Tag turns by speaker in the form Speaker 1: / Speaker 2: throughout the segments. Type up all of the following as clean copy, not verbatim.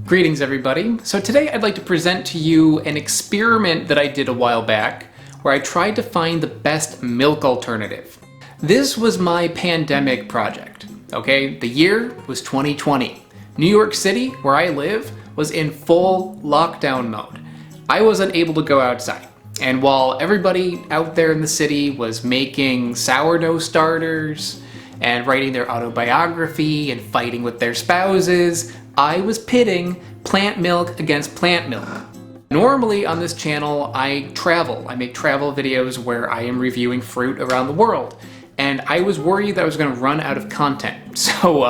Speaker 1: Greetings everybody. So today I'd like to present to you an experiment that I did a while back where I tried to find the best milk alternative. This was my pandemic project, okay? The year was 2020. New York City, where I live, was in full lockdown mode. I wasn't able to go outside. And while everybody out there in the city was making sourdough starters and writing their autobiography and fighting with their spouses, I was pitting plant milk against plant milk. Normally on this channel, I travel. I make travel videos where I am reviewing fruit around the world. And I was worried that I was going to run out of content. So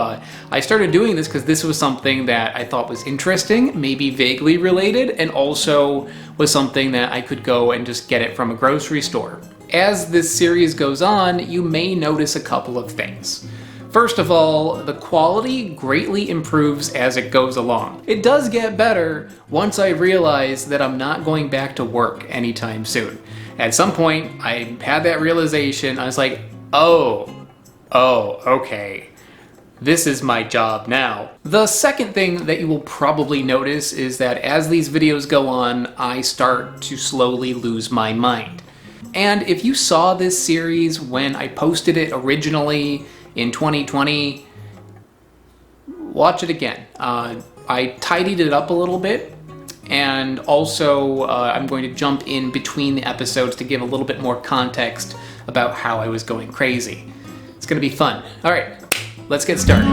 Speaker 1: I started doing this because this was something that I thought was interesting, maybe vaguely related, and also was something that I could go and just get it from a grocery store. As this series goes on, you may notice a couple of things. First of all, the quality greatly improves as it goes along. It does get better once I realize that I'm not going back to work anytime soon. At some point, I had that realization. I was like, oh, okay. This is my job now. The second thing that you will probably notice is that as these videos go on, I start to slowly lose my mind. And if you saw this series when I posted it originally in 2020, watch it again. I tidied it up a little bit, and also I'm going to jump in between the episodes to give a little bit more context about how I was going crazy. It's gonna be fun. All right, let's get started.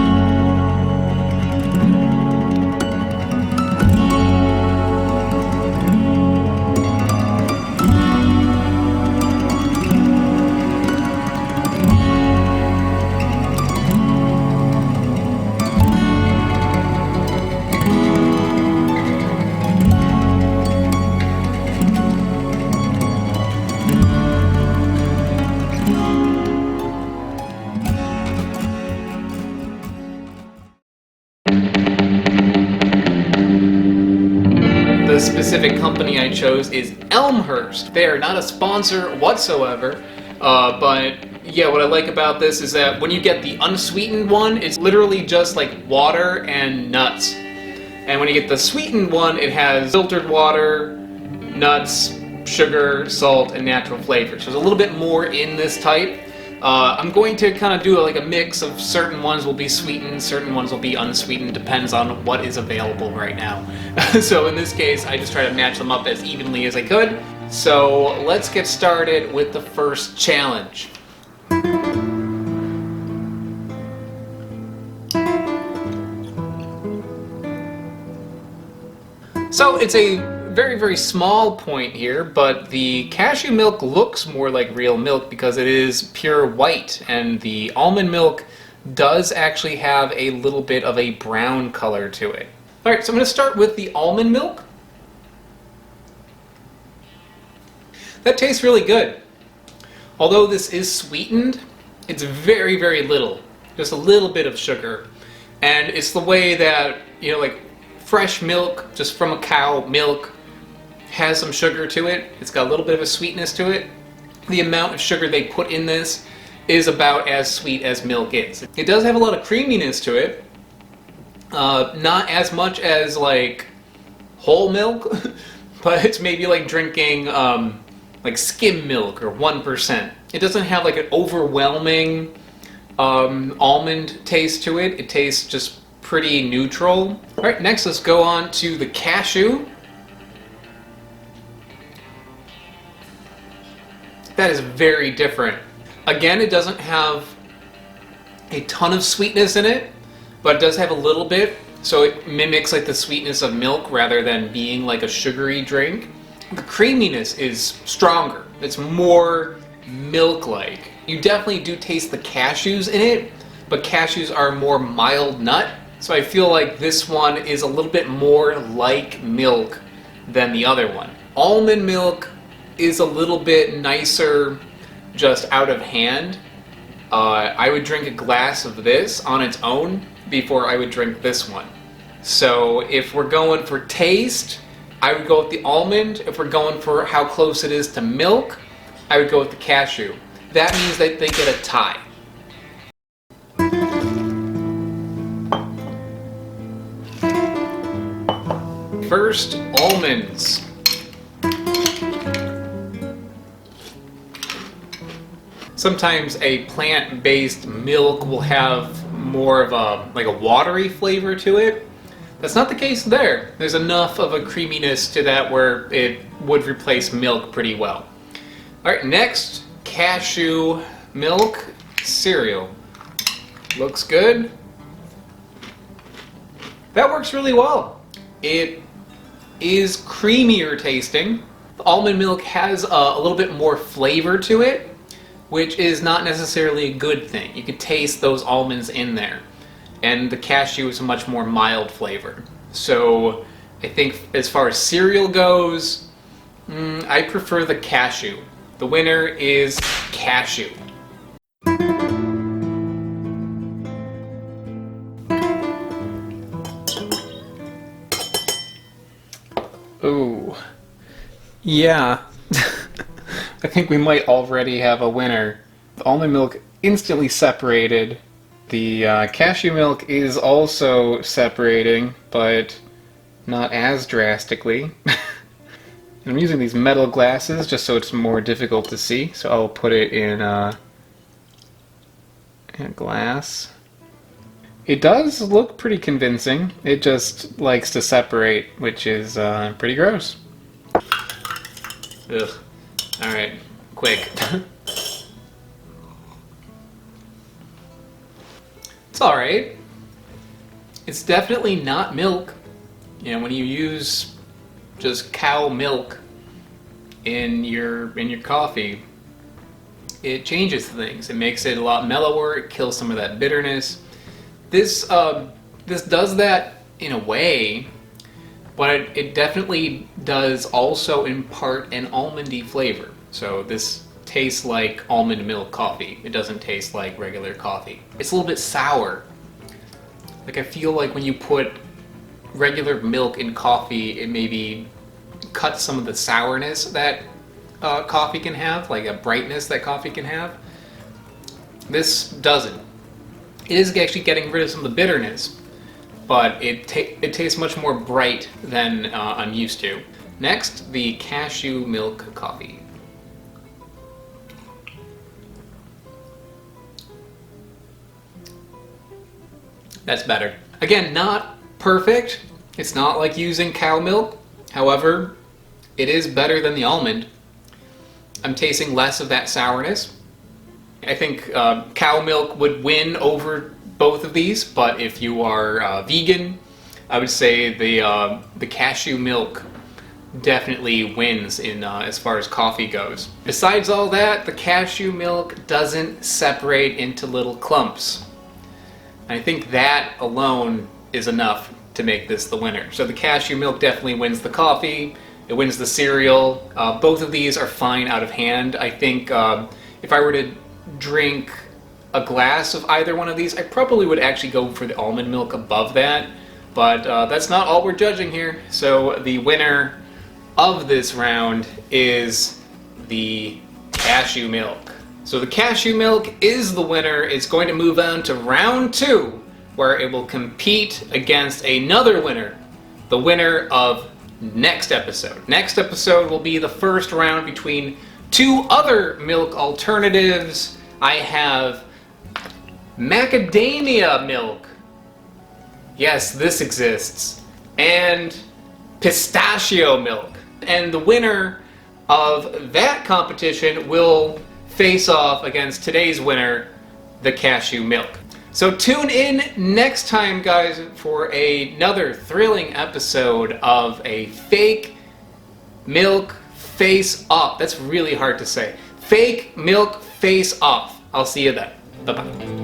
Speaker 1: The specific company I chose is Elmhurst. They are not a sponsor whatsoever, but yeah, what I like about this is that when you get the unsweetened one, it's literally just like water and nuts. And when you get the sweetened one, it has filtered water, nuts, sugar, salt, and natural flavors. So there's a little bit more in this type. I'm going to kind of do like a mix of certain ones will be sweetened, certain ones will be unsweetened, depends on what is available right now. So in this case, I just try to match them up as evenly as I could. So let's get started with the first challenge. So it's a very small point here, but the cashew milk looks more like real milk because it is pure white, and the almond milk does actually have a little bit of a brown color to it. Alright, so I'm going to start with the almond milk. That tastes really good. Although this is sweetened, it's very little. Just a little bit of sugar. And it's the way that, you know, like fresh milk, just from a cow, milk, has some sugar to it. It's got a little bit of a sweetness to it. The amount of sugar they put in this is about as sweet as milk is. It does have a lot of creaminess to it. Not as much as like whole milk, but it's maybe like drinking like skim milk or 1%. It doesn't have like an overwhelming almond taste to it. It tastes just pretty neutral. All right, next let's go on to the cashew. That is very different. Again, it doesn't have a ton of sweetness in it, but it does have a little bit, so it mimics like the sweetness of milk rather than being like a sugary drink. The creaminess is stronger. It's more milk-like. You definitely do taste the cashews in it, but cashews are more mild nut, so I feel like this one is a little bit more like milk than the other one. Almond milk is a little bit nicer just out of hand. I would drink a glass of this on its own before I would drink this one. So if we're going for taste, I would go with the almond. If we're going for how close it is to milk, I would go with the cashew. That means that they get a tie. First, almonds. Sometimes a plant-based milk will have more of a watery flavor to it. That's not the case there. There's enough of a creaminess to that where it would replace milk pretty well. Alright, next, cashew milk cereal. Looks good. That works really well. It is creamier tasting. The almond milk has a little bit more flavor to it, which is not necessarily a good thing. You can taste those almonds in there. And the cashew is a much more mild flavor. So I think as far as cereal goes, I prefer the cashew. The winner is cashew. Oh, yeah. I think we might already have a winner. The almond milk instantly separated. The cashew milk is also separating, but not as drastically. I'm using these metal glasses just so it's more difficult to see, so I'll put it in a glass. It does look pretty convincing. It just likes to separate, which is pretty gross. Ugh. Alright, quick. It's alright. It's definitely not milk. You know, when you use just cow milk in your coffee, it changes things. It makes it a lot mellower, it kills some of that bitterness. This does that in a way, but it definitely does also impart an almondy flavor. So this tastes like almond milk coffee. It doesn't taste like regular coffee. It's a little bit sour. Like I feel like when you put regular milk in coffee, it maybe cuts some of the sourness that coffee can have, like a brightness that coffee can have. This doesn't. It is actually getting rid of some of the bitterness, but it tastes much more bright than I'm used to. Next, the cashew milk coffee. That's better. Again, not perfect. It's not like using cow milk. However, it is better than the almond. I'm tasting less of that sourness. I think cow milk would win over both of these, but if you are vegan, I would say the cashew milk definitely wins in as far as coffee goes. Besides all that, the cashew milk doesn't separate into little clumps. I think that alone is enough to make this the winner. So the cashew milk definitely wins the coffee, it wins the cereal. Both of these are fine out of hand. I think if I were to drink a glass of either one of these, I probably would actually go for the almond milk above that, but that's not all we're judging here. So the winner of this round is the cashew milk. So the cashew milk is the winner. It's going to move on to round 2, where it will compete against another winner, the winner of next episode. Next episode will be the first round between 2 other milk alternatives. I have macadamia milk. Yes, this exists. And pistachio milk. And the winner of that competition will face off against today's winner, the cashew milk. So tune in next time, guys, for another thrilling episode of a fake milk face off. That's really hard to say. Fake milk face off. I'll see you then. Bye-bye.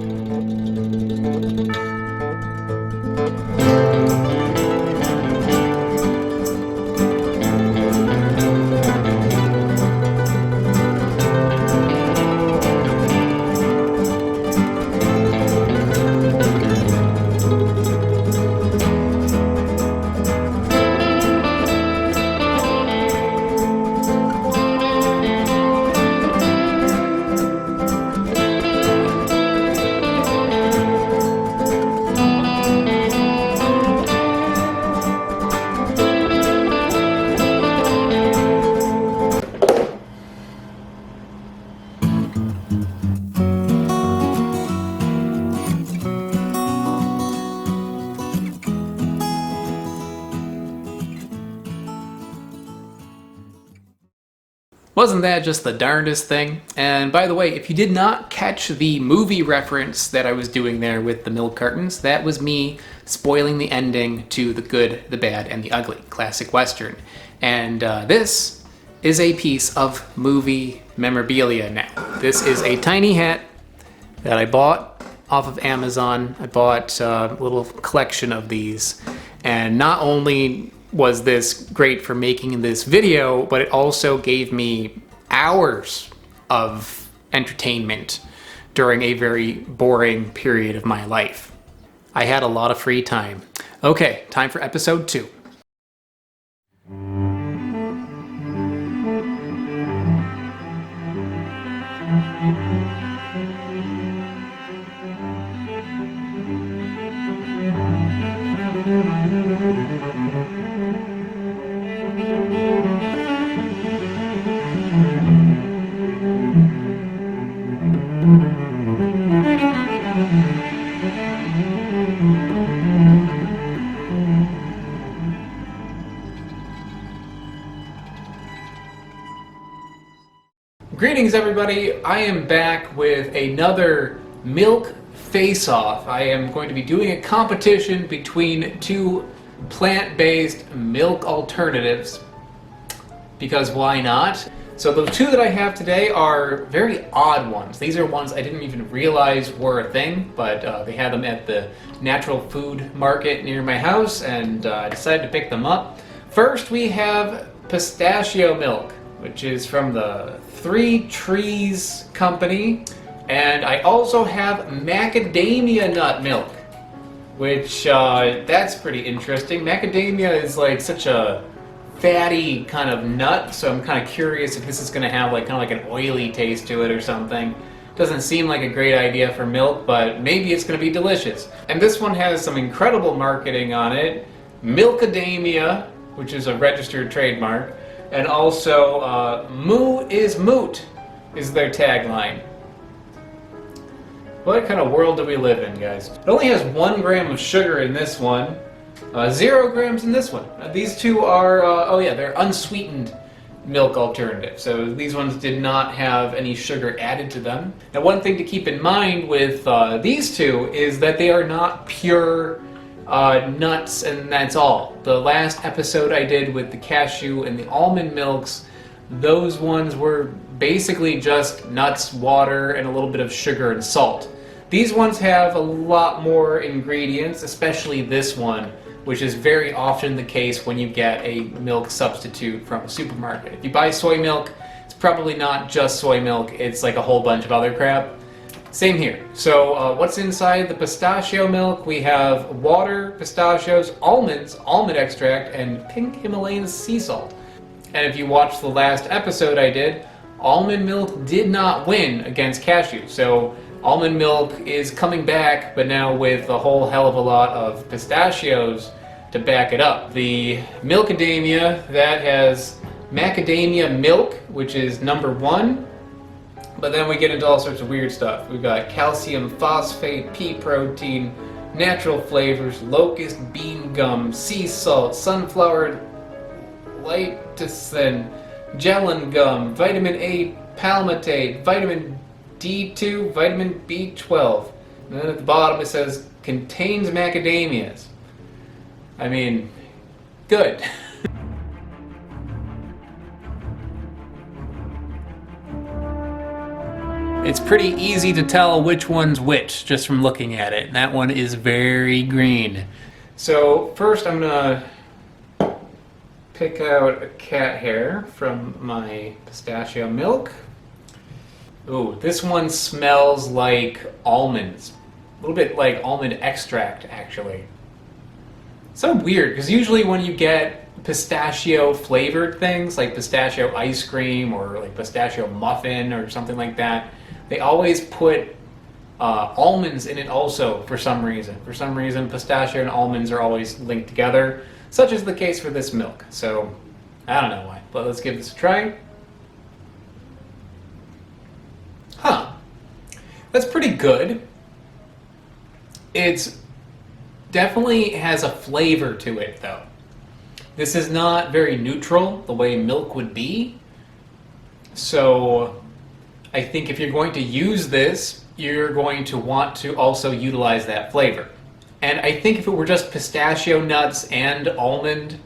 Speaker 1: Wasn't that just the darndest thing? And by the way, if you did not catch the movie reference that I was doing there with the milk cartons, that was me spoiling the ending to The Good, the Bad, and the Ugly, classic Western. And this is a piece of movie memorabilia now. This is a tiny hat that I bought off of Amazon. I bought a little collection of these, and not only was this great for making this video, but it also gave me hours of entertainment during a very boring period of my life. I had a lot of free time. Okay, time for episode 2. Greetings everybody, I am back with another milk face-off. I am going to be doing a competition between two plant-based milk alternatives, because why not? So the two that I have today are very odd ones. These are ones I didn't even realize were a thing, but they had them at the natural food market near my house, and I decided to pick them up. First we have pistachio milk, which is from the Three Trees Company. And I also have macadamia nut milk, which that's pretty interesting. Macadamia is like such a fatty kind of nut, so I'm kind of curious if this is going to have like kind of like an oily taste to it or something. Doesn't seem like a great idea for milk, but maybe it's going to be delicious. And this one has some incredible marketing on it. Milkadamia, which is a registered trademark. And also, moo is moot is their tagline. What kind of world do we live in, guys? It only has 1 gram of sugar in this one, 0 grams in this one. These two are, oh yeah, they're unsweetened milk alternatives. So these ones did not have any sugar added to them. Now one thing to keep in mind with these two is that they are not pure nuts, and that's all. The last episode I did with the cashew and the almond milks, those ones were basically just nuts, water, and a little bit of sugar and salt. These ones have a lot more ingredients, especially this one, which is very often the case when you get a milk substitute from a supermarket. If you buy soy milk, it's probably not just soy milk, it's like a whole bunch of other crap. Same here. So what's inside the pistachio milk? We have water, pistachios, almonds, almond extract, and pink Himalayan sea salt. And if you watched the last episode I did, almond milk did not win against cashew. So almond milk is coming back, but now with a whole hell of a lot of pistachios to back it up. The Milkadamia, that has macadamia milk, which is number 1. But then we get into all sorts of weird stuff. We've got calcium phosphate, pea protein, natural flavors, locust bean gum, sea salt, sunflower lecithin, gellan gum, vitamin A palmitate, vitamin D2, vitamin B12. And then at the bottom it says, contains macadamias. I mean, good. It's pretty easy to tell which one's which just from looking at it. That one is very green. So first I'm gonna pick out a cat hair from my pistachio milk. Ooh, this one smells like almonds. A little bit like almond extract, actually. So weird, because usually when you get pistachio flavored things, like pistachio ice cream or like pistachio muffin or something like that, they always put almonds in it also for some reason. For some reason, pistachio and almonds are always linked together, such is the case for this milk. So, I don't know why, but let's give this a try. Huh. That's pretty good. It's definitely has a flavor to it, though. This is not very neutral, the way milk would be. So I think if you're going to use this, you're going to want to also utilize that flavor. And I think if it were just pistachio nuts and almond,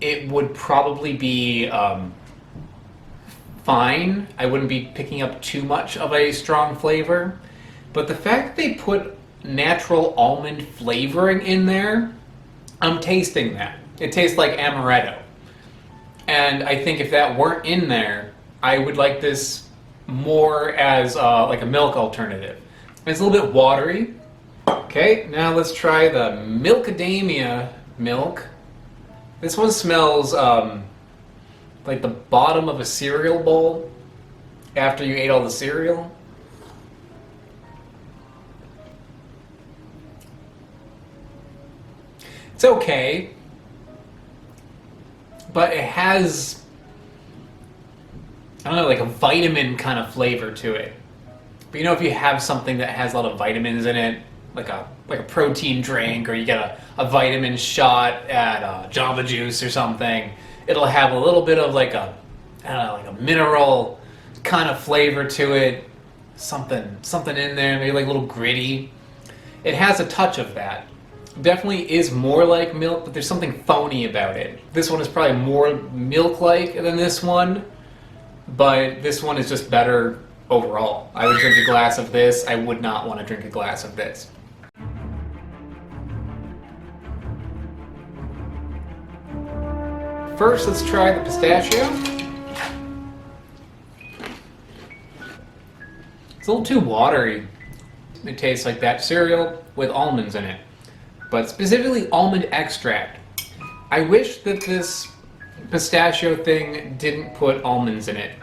Speaker 1: it would probably be fine. I wouldn't be picking up too much of a strong flavor. But the fact that they put natural almond flavoring in there, I'm tasting that. It tastes like amaretto. And I think if that weren't in there, I would like this more as like a milk alternative. It's a little bit watery. Okay, now let's try the Macadamia milk. This one smells like the bottom of a cereal bowl after you ate all the cereal. It's okay, but it has, I don't know, like a vitamin kind of flavor to it. But you know, if you have something that has a lot of vitamins in it, like a protein drink, or you get a vitamin shot at Jamba Juice or something, it'll have a little bit of like a, I don't know, like a mineral kind of flavor to it. Something in there, maybe like a little gritty. It has a touch of that. Definitely is more like milk, but there's something phony about it. This one is probably more milk-like than this one, but this one is just better overall. I would drink a glass of this. I would not want to drink a glass of this. First, let's try the pistachio. It's a little too watery. It tastes like that cereal with almonds in it, but specifically almond extract. I wish that this pistachio thing didn't put almonds in it,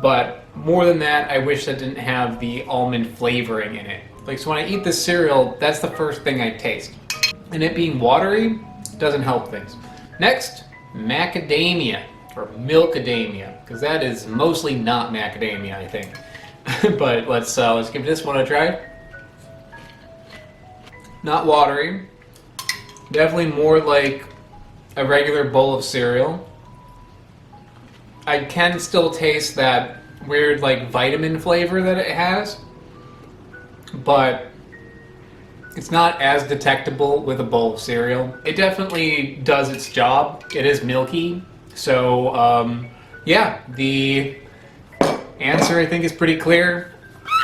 Speaker 1: but more than that, I wish that didn't have the almond flavoring in it. Like, so when I eat this cereal, that's the first thing I taste. And it being watery doesn't help things. Next, macadamia, or milkadamia, because that is mostly not macadamia, I think. But let's give this one a try. Not watery. Definitely more like a regular bowl of cereal. I can still taste that weird like vitamin flavor that it has, but it's not as detectable with a bowl of cereal. It definitely does its job. It is milky. So yeah, the answer I think is pretty clear.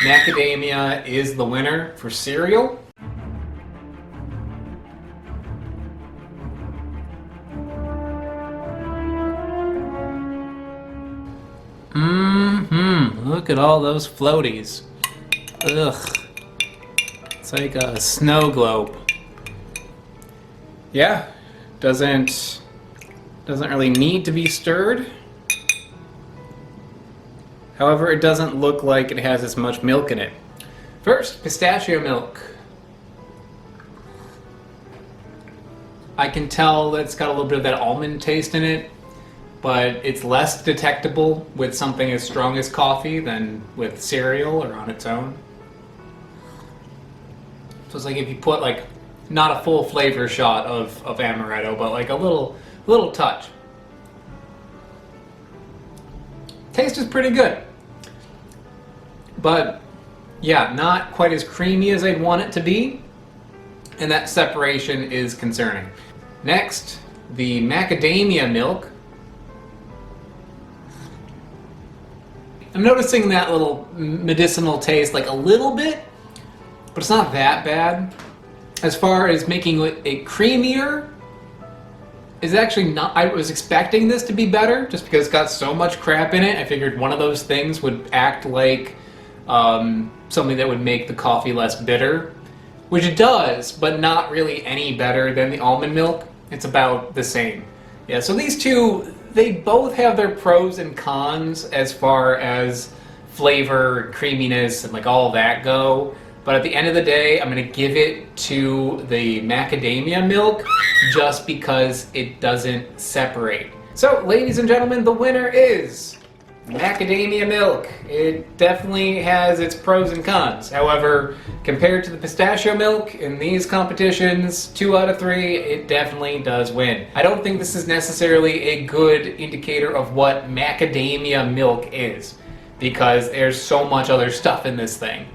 Speaker 1: Macadamia is the winner for cereal. Look at all those floaties. Ugh. It's like a snow globe. Yeah, doesn't really need to be stirred. However, it doesn't look like it has as much milk in it. First, pistachio milk. I can tell that it's got a little bit of that almond taste in it, but it's less detectable with something as strong as coffee than with cereal or on its own. So it's like if you put like, not a full flavor shot of amaretto, but like a little touch. Taste is pretty good. But yeah, not quite as creamy as I'd want it to be, and that separation is concerning. Next, the macadamia milk. I'm noticing that little medicinal taste like a little bit, but it's not that bad. As far as making it creamier, is actually not. I was expecting this to be better just because it's got so much crap in it. I figured one of those things would act like something that would make the coffee less bitter, which it does, but not really any better than the almond milk. It's about the same. Yeah, so these two, they both have their pros and cons as far as flavor, creaminess, and like all that go. But at the end of the day, I'm going to give it to the macadamia milk just because it doesn't separate. So, ladies and gentlemen, the winner is Macadamia milk. It definitely has its pros and cons. However, compared to the pistachio milk in these competitions, 2 out of 3, it definitely does win. I don't think this is necessarily a good indicator of what macadamia milk is, because there's so much other stuff in this thing.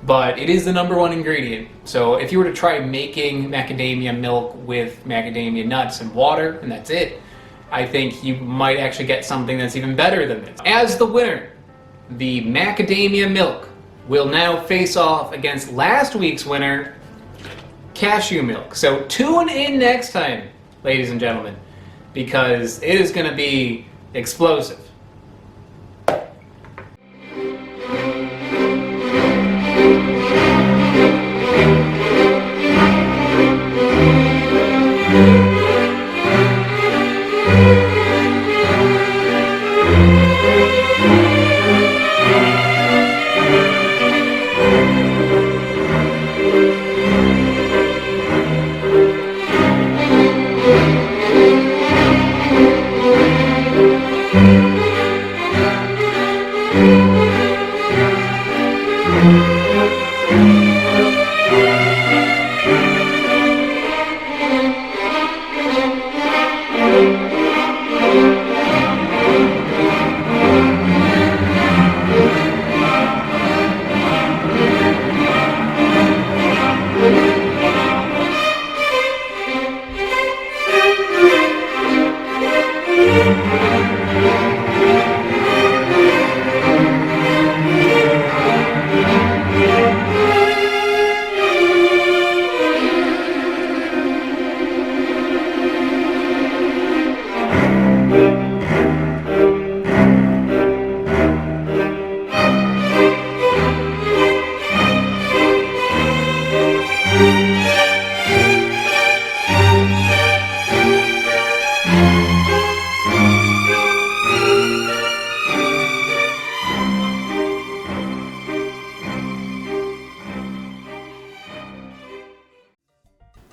Speaker 1: But it is the #1 ingredient. So if you were to try making macadamia milk with macadamia nuts and water, and that's it, I think you might actually get something that's even better than this. As the winner, the macadamia milk will now face off against last week's winner, cashew milk. So tune in next time, ladies and gentlemen, because it is going to be explosive.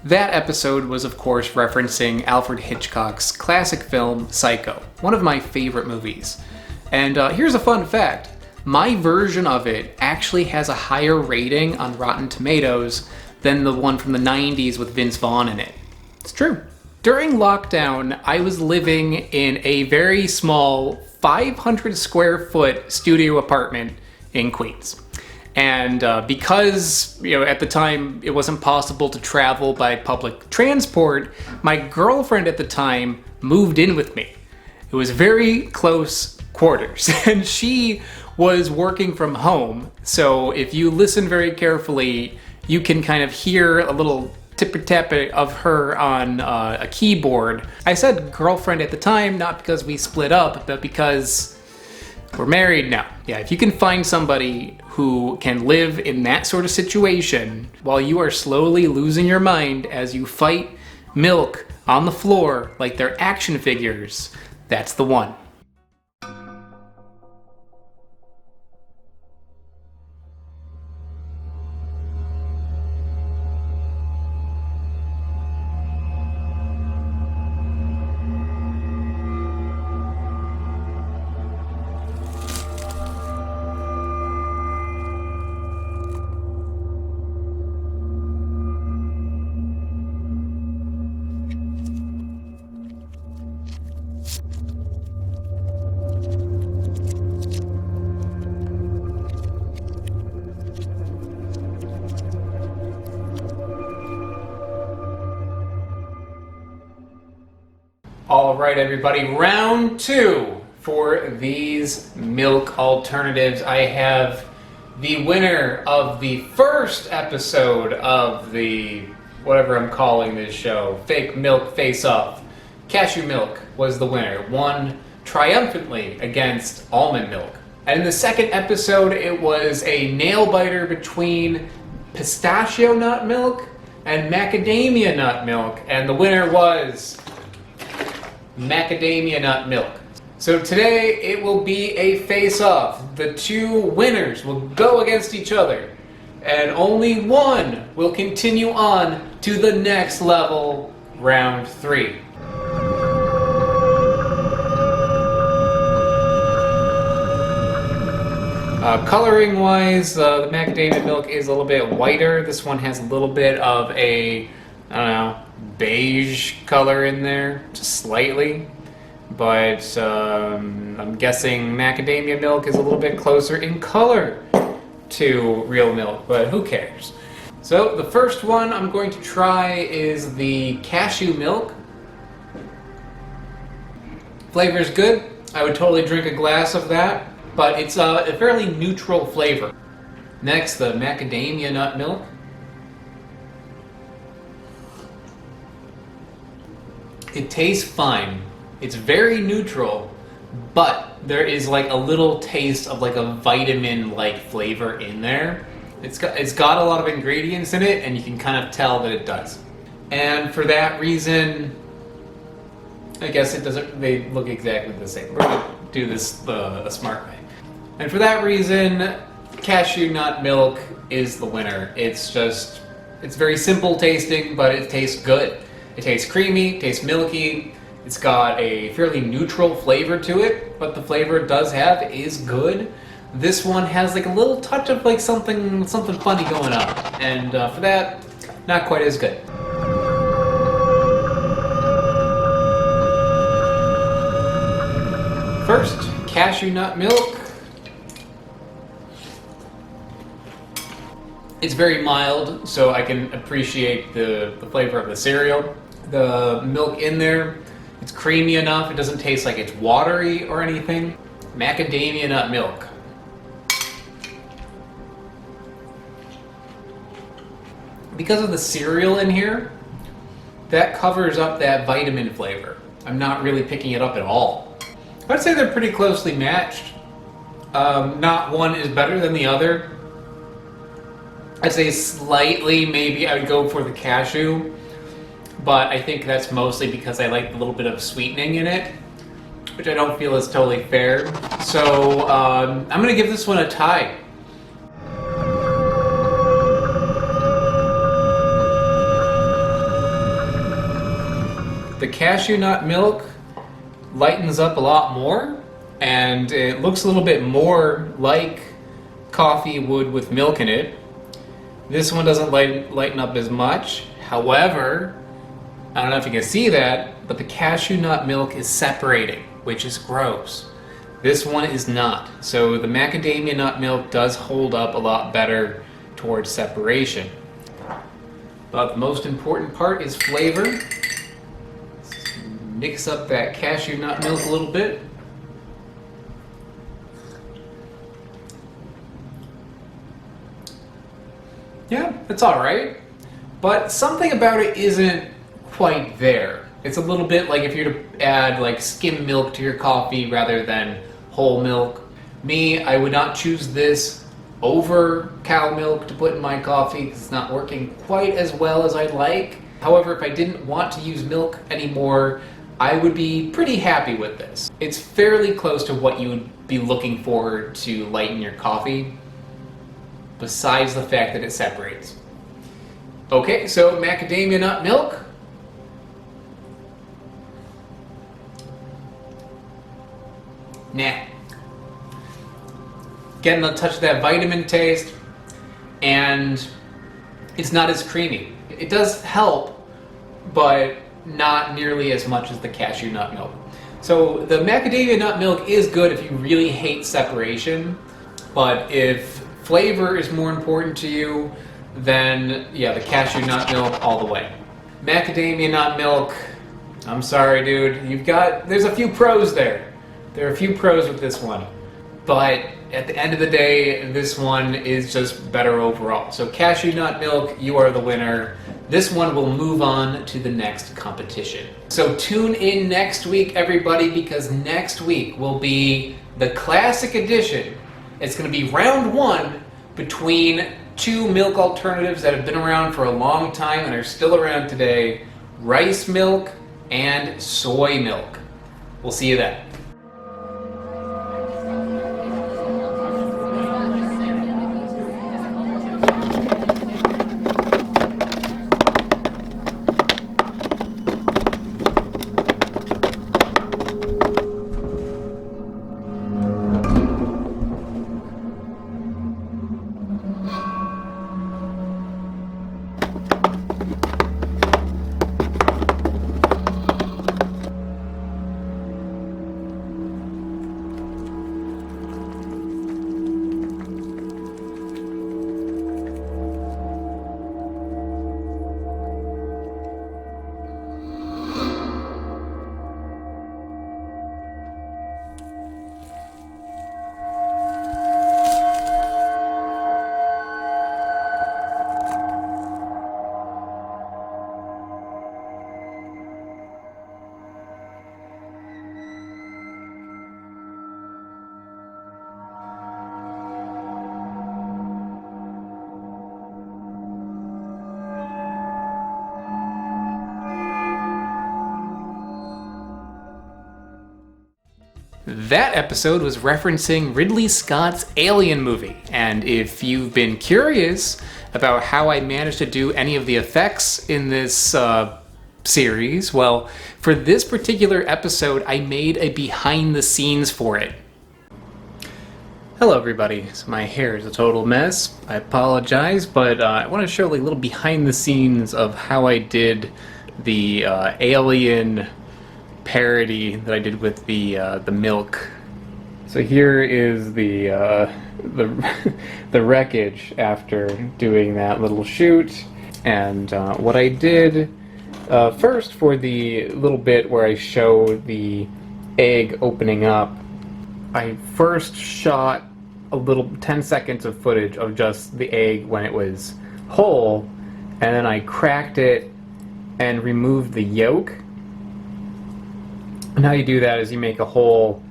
Speaker 1: That episode was, of course, referencing Alfred Hitchcock's classic film, Psycho, one of my favorite movies. And here's a fun fact. My version of it actually has a higher rating on Rotten Tomatoes than the one from the 90s with Vince Vaughn in it. It's true. During lockdown, I was living in a very small 500 square foot studio apartment in Queens. And because, at the time it wasn't possible to travel by public transport, my girlfriend at the time moved in with me. It was very close quarters, and she was working from home. So if you listen very carefully, you can kind of hear a little tip-tap of her on a keyboard. I said girlfriend at the time, not because we split up, but because we're married now. Yeah, if you can find somebody who can live in that sort of situation while you are slowly losing your mind as you fight milk on the floor like they're action figures, that's the one. All right, everybody, round 2 for these milk alternatives. I have the winner of the first episode of the, whatever I'm calling this show, Fake Milk Face Off. Cashew milk was the winner, won triumphantly against almond milk. And in the second episode, it was a nail biter between pistachio nut milk and macadamia nut milk, and the winner was macadamia nut milk. So today it will be a face-off. The two winners will go against each other, and only one will continue on to the next level, round 3. Coloring wise, the macadamia milk is a little bit whiter. This one has a little bit of a, I don't know, beige color in there, just slightly. But I'm guessing macadamia milk is a little bit closer in color to real milk, but who cares? So the first one I'm going to try is the cashew milk. Flavor is good. I would totally drink a glass of that, but it's a fairly neutral flavor. Next, the macadamia nut milk. It tastes fine. It's very neutral, but there is like a little taste of like a vitamin-like flavor in there. It's got a lot of ingredients in it, and you can kind of tell that it does. And for that reason, I guess it doesn't. They look exactly the same. We're gonna do this the smart way. And for that reason, cashew nut milk is the winner. It's very simple tasting, but it tastes good. It tastes creamy, it tastes milky. It's got a fairly neutral flavor to it, but the flavor it does have is good. This one has like a little touch of like something funny going on, and for that, not quite as good. First, cashew nut milk. It's very mild, so I can appreciate the flavor of the cereal. The milk in there, it's creamy enough. It doesn't taste like it's watery or anything. Macadamia nut milk. Because of the cereal in here, that covers up that vitamin flavor. I'm not really picking it up at all. I'd say they're pretty closely matched. Not one is better than the other. I'd say slightly, maybe I would go for the cashew, but I think that's mostly because I like a little bit of sweetening in it, which I don't feel is totally fair. So I'm gonna give this one a tie. The cashew nut milk lightens up a lot more, and it looks a little bit more like coffee would with milk in it. This one doesn't lighten up as much. However, I don't know if you can see that, but the cashew nut milk is separating, which is gross. This one is not. So the macadamia nut milk does hold up a lot better towards separation. But the most important part is flavor. Mix up that cashew nut milk a little bit. Yeah, it's alright. But something about it isn't quite there. It's a little bit like if you were to add like skim milk to your coffee rather than whole milk. Me, I would not choose this over cow milk to put in my coffee because it's not working quite as well as I'd like. However, if I didn't want to use milk anymore, I would be pretty happy with this. It's fairly close to what you would be looking for to lighten your coffee, besides the fact that it separates. Okay, so macadamia nut milk. Nah. Getting a touch of that vitamin taste, and it's not as creamy. It does help, but not nearly as much as the cashew nut milk. So the macadamia nut milk is good if you really hate separation, but if flavor is more important to you, then yeah, the cashew nut milk all the way. Macadamia nut milk, I'm sorry dude, there's a few pros there. There are a few pros with this one, but at the end of the day, this one is just better overall. So cashew nut milk, you are the winner. This one will move on to the next competition. So tune in next week, everybody, because next week will be the classic edition. It's going to be round one between two milk alternatives that have been around for a long time and are still around today: rice milk and soy milk. We'll see you then. That episode was referencing Ridley Scott's Alien movie, and if you've been curious about how I managed to do any of the effects in this series, well, for this particular episode, I made a behind the scenes for it. Hello everybody, so my hair is a total mess, I apologize, but I want to show like a little behind the scenes of how I did the Alien parody that I did with the milk. So here is the wreckage after doing that little shoot, and what I did first for the little bit where I show the egg opening up, I first shot a little 10 seconds of footage of just the egg when it was whole, and then I cracked it and removed the yolk. And how you do that is you make a hole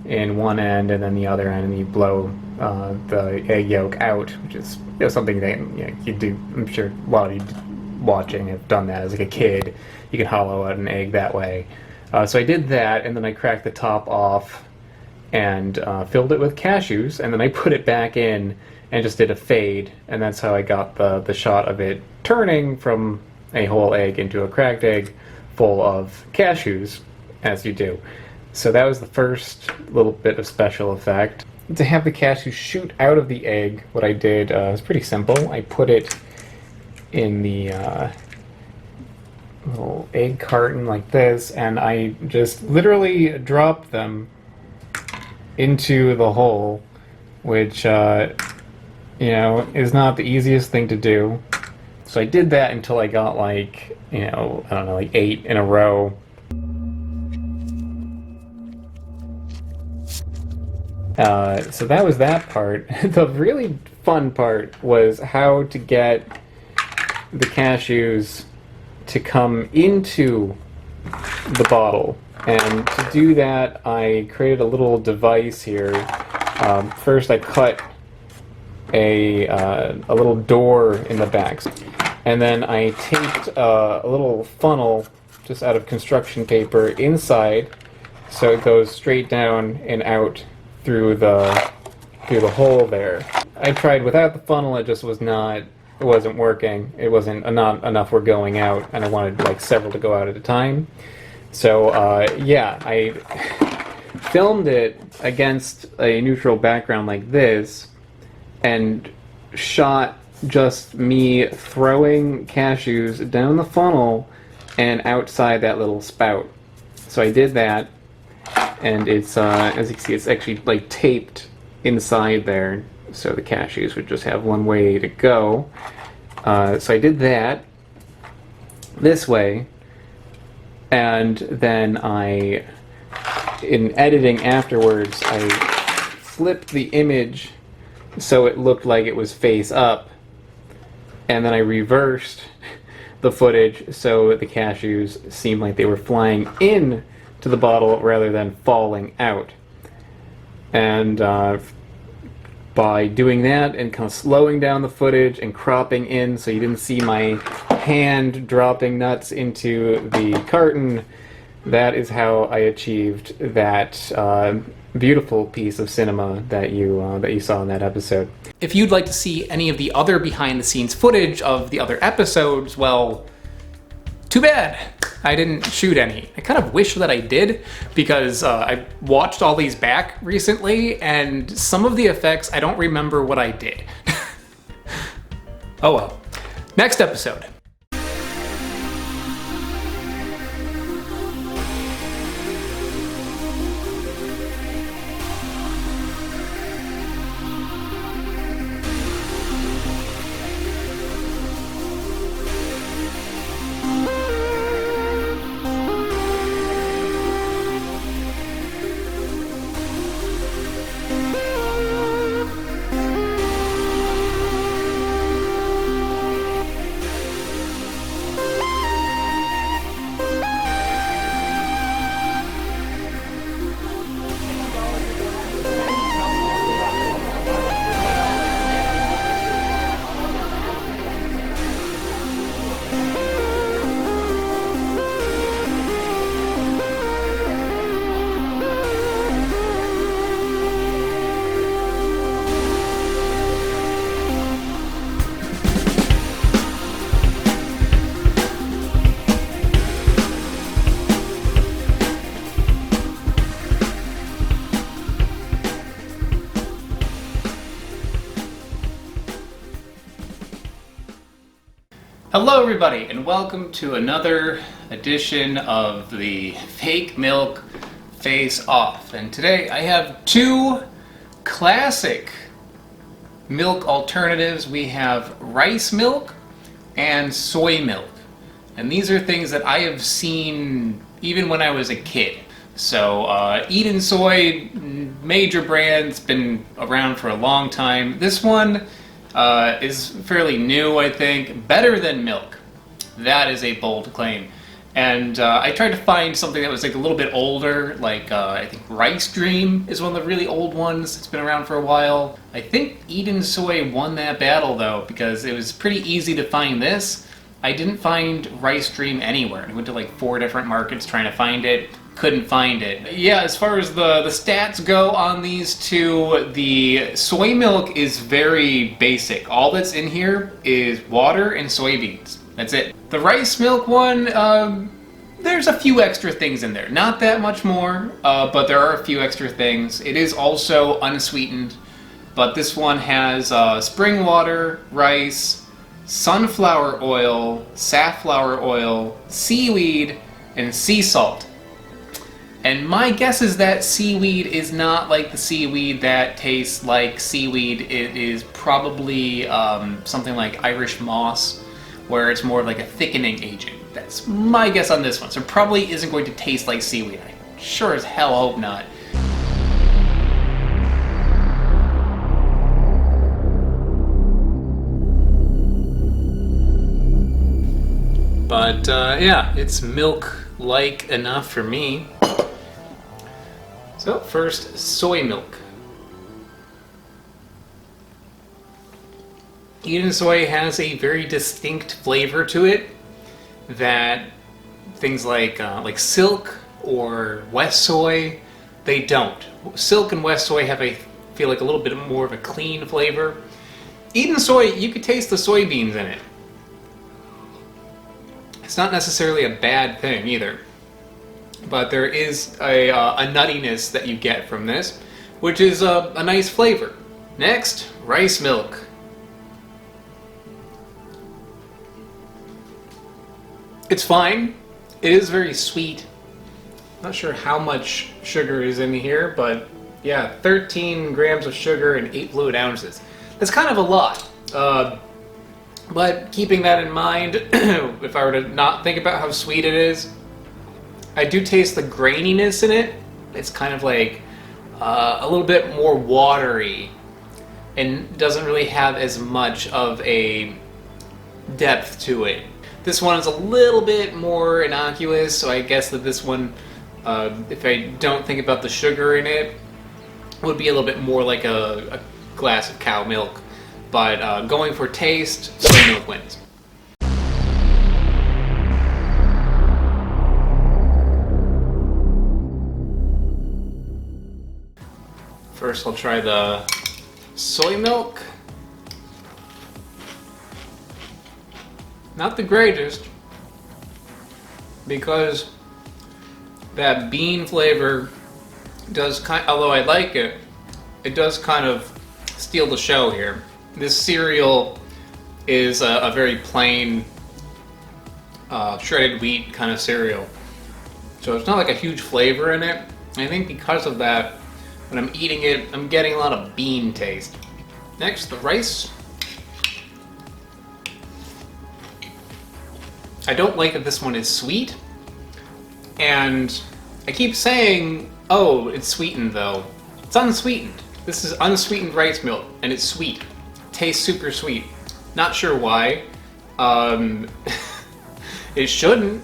Speaker 1: in one end and then the other end, and you blow the egg yolk out, which is something that you do. I'm sure a lot of you watching have done that as like a kid. You can hollow out an egg that way. So I did that, and then I cracked the top off and filled it with cashews, and then I put it back in and just did a fade, and that's how I got the shot of it turning from a whole egg into a cracked egg full of cashews, as you do. So that was the first little bit of special effect. To have the cashews shoot out of the egg, what I did was pretty simple. I put it in the little egg carton like this, and I just literally dropped them into the hole, which is not the easiest thing to do. So I did that until I got like 8 in a row. So that was that part. The really fun part was how to get the cashews to come into the bottle. And to do that, I created a little device here. First, I cut a little door in the back, and then I taped a little funnel just out of construction paper inside, so it goes straight down and out through the hole there. I tried without the funnel; it just wasn't working. It wasn't not enough were going out, and I wanted like several to go out at a time. So I filmed it against a neutral background like this, and shot just me throwing cashews down the funnel and outside that little spout. So I did that, and it's as you can see, it's actually like taped inside there, so the cashews would just have one way to go. So I did that this way. And then in editing afterwards, I flipped the image so it looked like it was face up, and then I reversed the footage so the cashews seemed like they were flying in to the bottle rather than falling out. And by doing that and kind of slowing down the footage and cropping in so you didn't see my hand dropping nuts into the carton, that is how I achieved that beautiful piece of cinema that you saw in that episode. If you'd like to see any of the other behind-the-scenes footage of the other episodes, well, too bad I didn't shoot any. I kind of wish that I did, because I watched all these back recently, and some of the effects, I don't remember what I did. Oh well. Next episode. Hello everybody, and welcome to another edition of the Fake Milk Face Off. And today I have two classic milk alternatives. We have rice milk and soy milk. And these are things that I have seen even when I was a kid. So Eden Soy, major brand's been around for a long time. This one is fairly new, I think. Better than milk. That is a bold claim. And I tried to find something that was like a little bit older, like I think Rice Dream is one of the really old ones. It's been around for a while. I think Eden Soy won that battle though, because it was pretty easy to find this. I didn't find Rice Dream anywhere. I went to like 4 different markets trying to find it. Couldn't find it. Yeah, as far as the stats go on these two, the soy milk is very basic. All that's in here is water and soybeans. That's it. The rice milk one, there's a few extra things in there. Not that much more, but there are a few extra things. It is also unsweetened, but this one has spring water, rice, sunflower oil, safflower oil, seaweed, and sea salt. And my guess is that seaweed is not like the seaweed that tastes like seaweed. It is probably something like Irish moss, where it's more of like a thickening agent. That's my guess on this one. So it probably isn't going to taste like seaweed. I sure as hell hope not. But yeah, it's milk-like enough for me. So first, soy milk. Eden Soy has a very distinct flavor to it that things like Silk or West Soy, they don't. Silk and West Soy have feel like a little bit more of a clean flavor. Eden Soy, you could taste the soybeans in it. It's not necessarily a bad thing either. But there is a nuttiness that you get from this, which is a nice flavor. Next, rice milk. It's fine. It is very sweet. Not sure how much sugar is in here, but yeah, 13 grams of sugar and 8 fluid ounces. That's kind of a lot. But keeping that in mind, if I were to not think about how sweet it is, I do taste the graininess in it. It's kind of like a little bit more watery and doesn't really have as much of a depth to it. This one is a little bit more innocuous, so I guess that this one, if I don't think about the sugar in it, would be a little bit more like a glass of cow milk. But going for taste, soy milk wins. First I'll try the soy milk. Not the greatest, because that bean flavor does although I like it, it does kind of steal the show here. This cereal is a very plain shredded wheat kind of cereal. So it's not like a huge flavor in it. And I think because of that, when I'm eating it, I'm getting a lot of bean taste. Next, the rice. I don't like that this one is sweet. And I keep saying, oh, it's sweetened though. It's unsweetened. This is unsweetened rice milk, and it's sweet. It tastes super sweet. Not sure why. It shouldn't,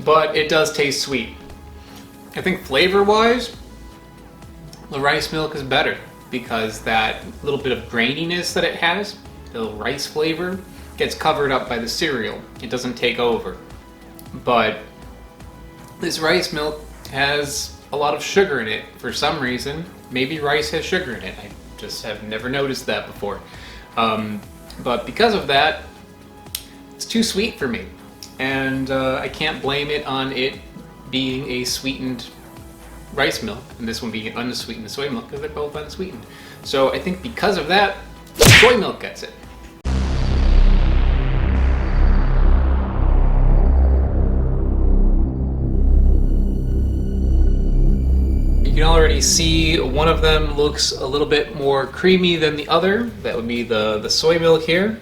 Speaker 1: but it does taste sweet. I think flavor-wise, the rice milk is better because that little bit of graininess that it has, the little rice flavor, gets covered up by the cereal. It doesn't take over. But this rice milk has a lot of sugar in it for some reason. Maybe rice has sugar in it. I just have never noticed that before. But because of that, it's too sweet for me. And I can't blame it on it being a sweetened rice milk, and this one being unsweetened soy milk, because they're both unsweetened. So I think because of that, soy milk gets it. already see one of them looks a little bit more creamy than the other. That would be the soy milk here.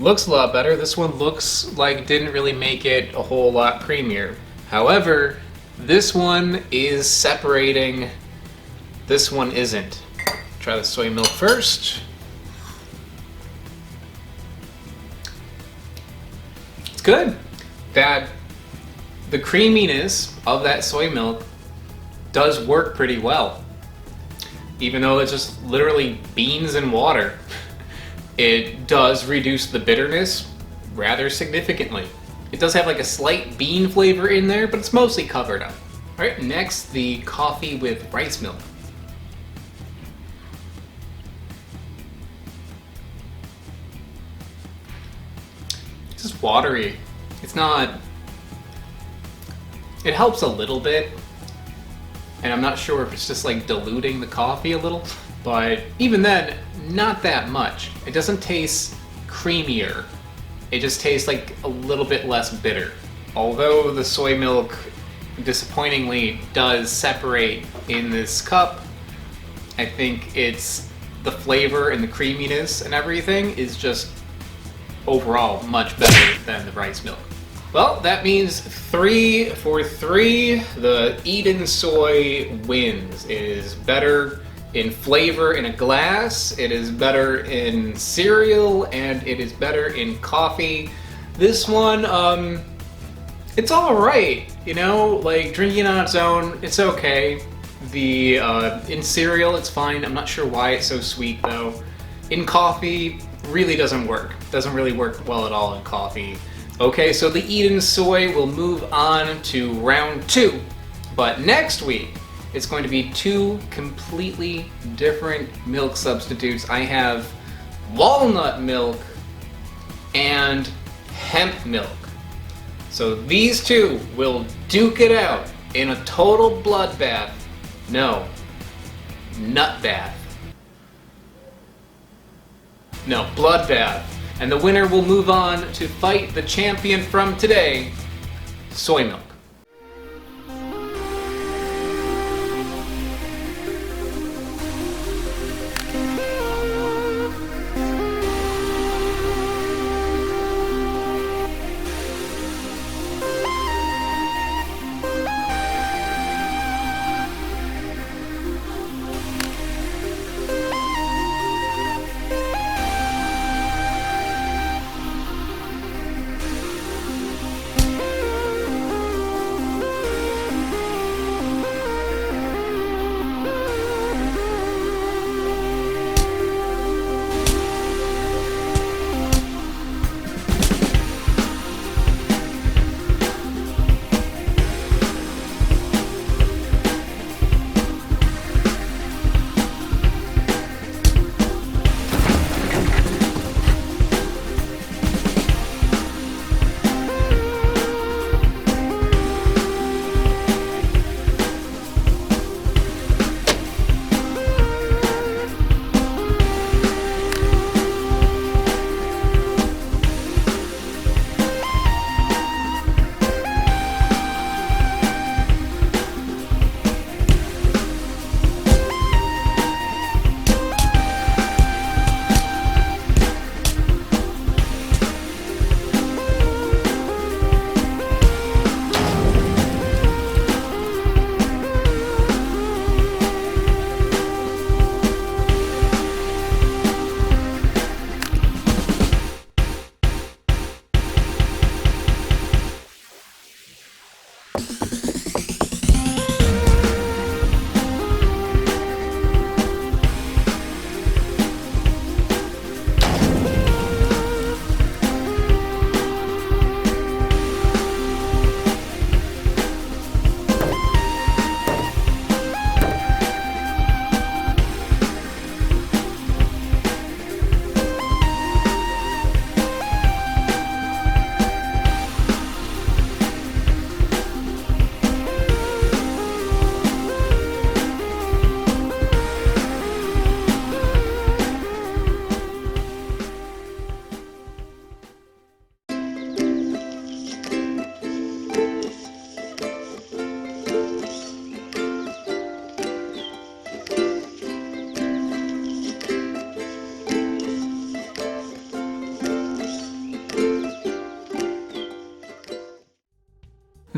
Speaker 1: Looks a lot better. This one looks like didn't really make it a whole lot creamier. However, this one is separating. This one isn't. Try the soy milk first. It's good. The creaminess of that soy milk does work pretty well. Even though it's just literally beans and water, it does reduce the bitterness rather significantly. It does have like a slight bean flavor in there, but it's mostly covered up. All right, next, the coffee with rice milk. It's just watery. It's not... It helps a little bit, and I'm not sure if it's just like diluting the coffee a little, but even then, not that much. It doesn't taste creamier. It just tastes like a little bit less bitter. Although the soy milk, disappointingly, does separate in this cup, I think it's the flavor and the creaminess and everything is just overall much better than the rice milk. Well, that means 3 for 3. The Eden soy wins. It is better in flavor in a glass, it is better in cereal, and it is better in coffee. This one, it's alright, you know, like drinking on its own, it's okay. In cereal, it's fine. I'm not sure why it's so sweet though. In coffee, really doesn't work. Doesn't really work well at all in coffee. Okay, so the Eden soy will move on to round 2. But next week, it's going to be 2 completely different milk substitutes. I have walnut milk and hemp milk. So these 2 will duke it out in a total bloodbath. No, nut bath. No, bloodbath. And the winner will move on to fight the champion from today, soy milk.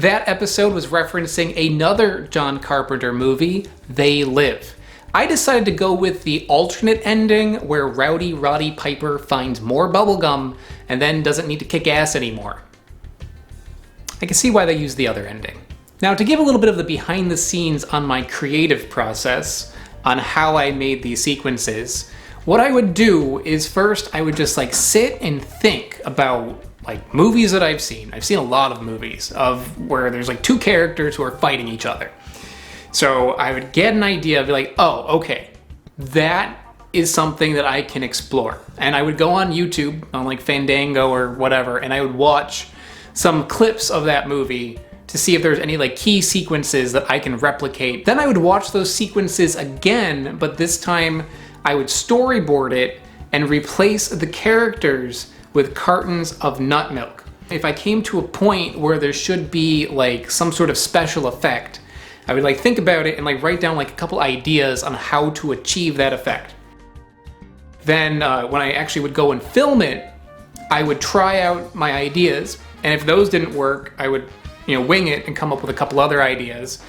Speaker 1: That episode was referencing another John Carpenter movie, They Live. I decided to go with the alternate ending where Rowdy Roddy Piper finds more bubblegum and then doesn't need to kick ass anymore. I can see why they used the other ending. Now, to give a little bit of the behind the scenes on my creative process, on how I made these sequences, what I would do is first I would just like sit and think about like movies that I've seen. I've seen a lot of movies of where there's like two characters who are fighting each other. So I would get an idea, be like, oh, okay, that is something that I can explore. And I would go on YouTube, on like Fandango or whatever, and I would watch some clips of that movie to see if there's any like key sequences that I can replicate. Then I would watch those sequences again, but this time I would storyboard it and replace the characters with cartons of nut milk. If I came to a point where there should be like some sort of special effect, I would like think about it and like write down like a couple ideas on how to achieve that effect. Then when I actually would go and film it, I would try out my ideas, and if those didn't work, I would, wing it and come up with a couple other ideas.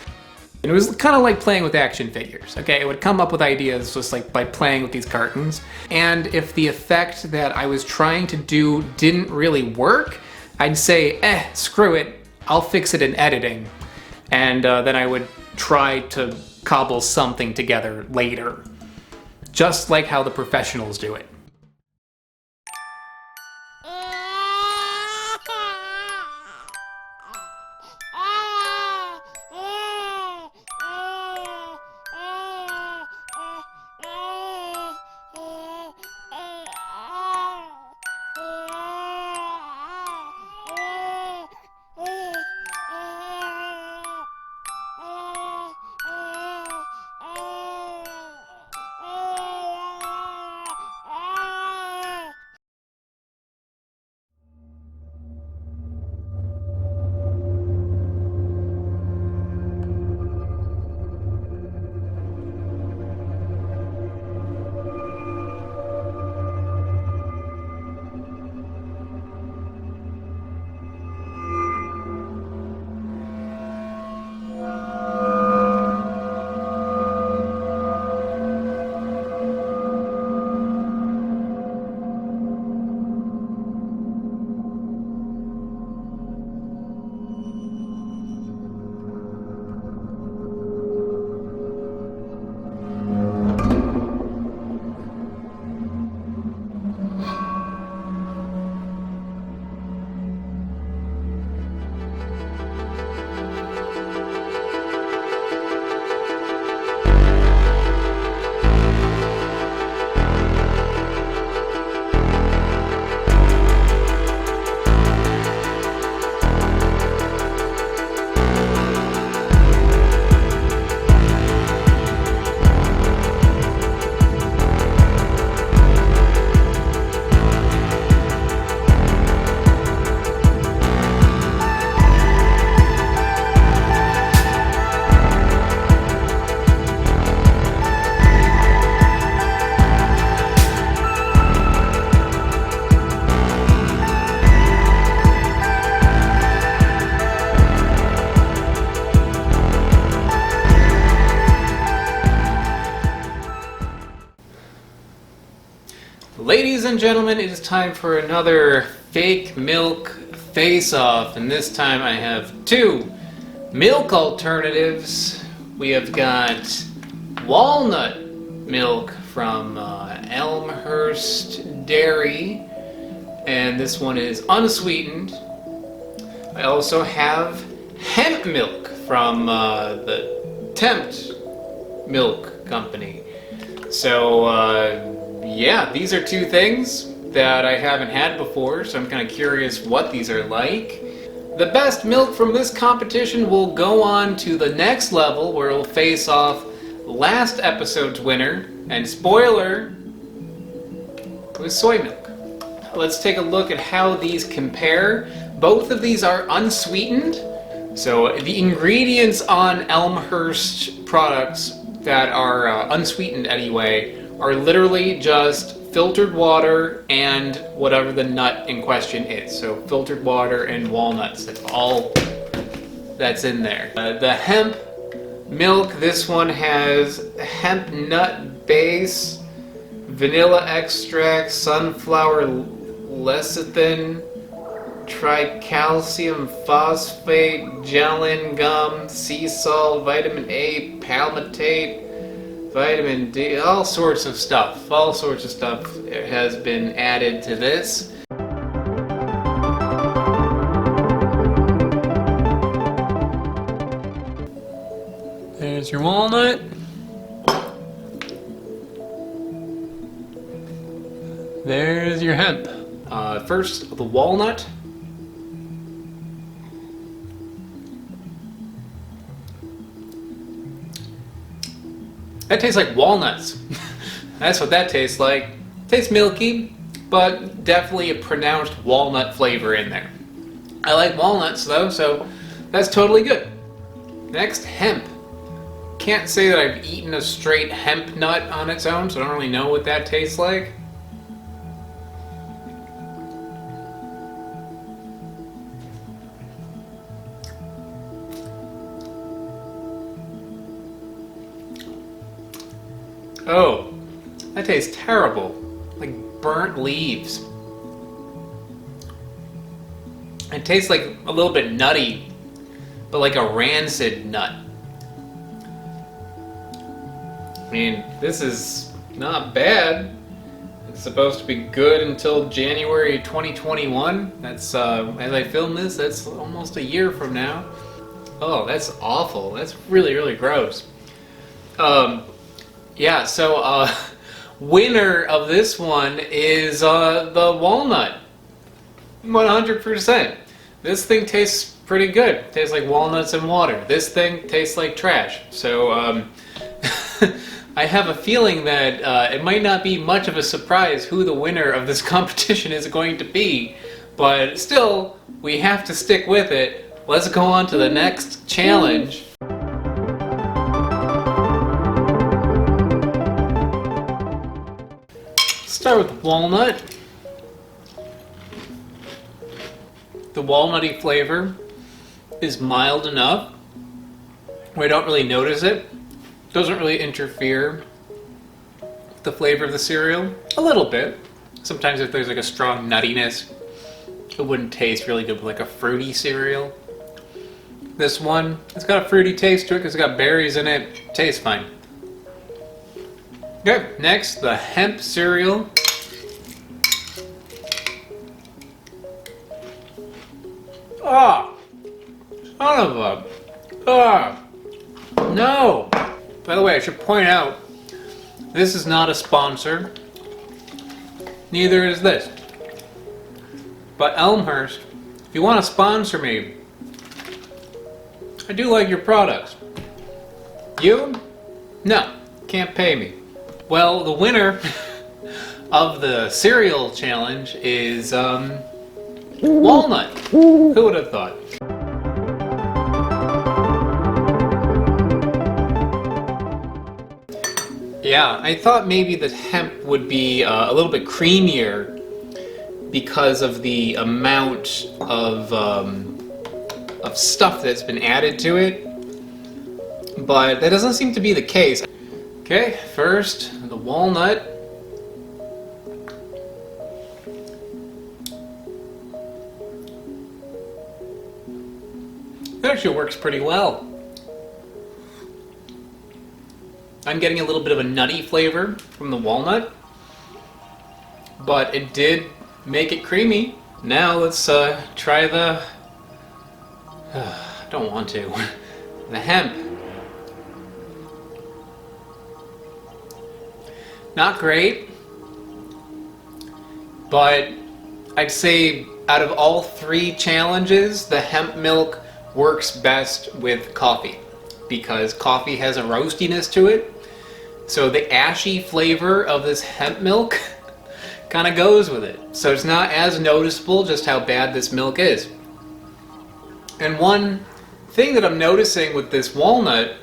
Speaker 1: And it was kind of like playing with action figures, okay? I would come up with ideas just like by playing with these cartons. And if the effect that I was trying to do didn't really work, I'd say, screw it, I'll fix it in editing. And then I would try to cobble something together later. Just like how the professionals do it. Ladies and gentlemen, it is time for another fake milk face-off, and this time I have two milk alternatives. We have got walnut milk from Elmhurst Dairy, and this one is unsweetened. I also have hemp milk from the Tempt Milk Company. So, yeah, these are two things that I haven't had before, so I'm kind of curious what these are like. The best milk from this competition will go on to the next level, where it'll face off last episode's winner, and spoiler, with soy milk. Let's take a look at how these compare. Both of these are unsweetened, so the ingredients on Elmhurst products that are unsweetened anyway are literally just filtered water and whatever the nut in question is. So filtered water and walnuts, that's all that's in there. The hemp milk, this one has hemp nut base, vanilla extract, sunflower lecithin, tricalcium phosphate, gelin gum, sea salt, vitamin A, palmitate, vitamin D, all sorts of stuff. All sorts of stuff has been added to this. There's your walnut. There's your hemp. First, the walnut. That tastes like walnuts. That's what that tastes like. Tastes milky, but definitely a pronounced walnut flavor in there. I like walnuts though, so that's totally good. Next, hemp. Can't say that I've eaten a straight hemp nut on its own, so I don't really know what that tastes like. Oh, that tastes terrible. Like burnt leaves. It tastes like a little bit nutty, but like a rancid nut. I mean, this is not bad. It's supposed to be good until January 2021. That's, as I film this, that's almost a year from now. Oh, that's awful. That's really, really gross. Yeah, so, winner of this one is, the walnut. 100%. This thing tastes pretty good. It tastes like walnuts and water. This thing tastes like trash. So, I have a feeling that it might not be much of a surprise who the winner of this competition is going to be, but still, we have to stick with it. Let's go on to the next challenge. Start with walnut. The walnutty flavor is mild enough where I don't really notice it. Doesn't really interfere with the flavor of the cereal. A little bit. Sometimes if there's like a strong nuttiness, it wouldn't taste really good with like a fruity cereal. This one, it's got a fruity taste to it because it's got berries in it. Tastes fine. Okay, next, the hemp cereal. Ah! Son of a... Ah! No! By the way, I should point out, this is not a sponsor. Neither is this. But Elmhurst, if you want to sponsor me, I do like your products. You? No, can't pay me. Well, the winner of the cereal challenge is, walnut. Who would have thought? Yeah, I thought maybe that hemp would be a little bit creamier because of the amount of stuff that's been added to it, but that doesn't seem to be the case. Okay, first, the walnut. It actually works pretty well. I'm getting a little bit of a nutty flavor from the walnut, but it did make it creamy. Now let's try the... I don't want to. The hemp. Not great, but I'd say out of all three challenges, the hemp milk works best with coffee, because coffee has a roastiness to it. So the ashy flavor of this hemp milk kind of goes with it. So it's not as noticeable just how bad this milk is. And one thing that I'm noticing with this walnut,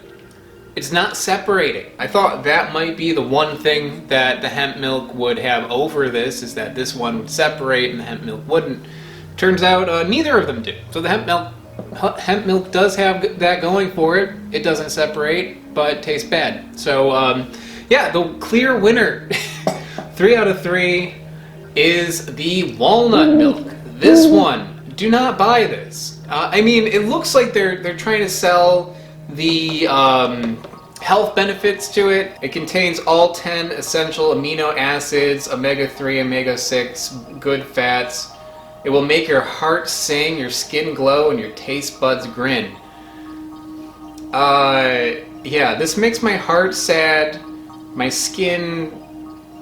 Speaker 1: it's not separating. I thought that might be the one thing that the hemp milk would have over this, is that this one would separate and the hemp milk wouldn't. Turns out neither of them do. So the hemp milk Hemp milk does have that going for it. It doesn't separate, but tastes bad. So, yeah, the clear winner, 3 out of 3, is the walnut milk. This one, do not buy this. I mean, it looks like they're trying to sell the health benefits to it. It contains all 10 essential amino acids, omega-3, omega-6, good fats. It will make your heart sing, your skin glow, and your taste buds grin. Yeah, this makes my heart sad, my skin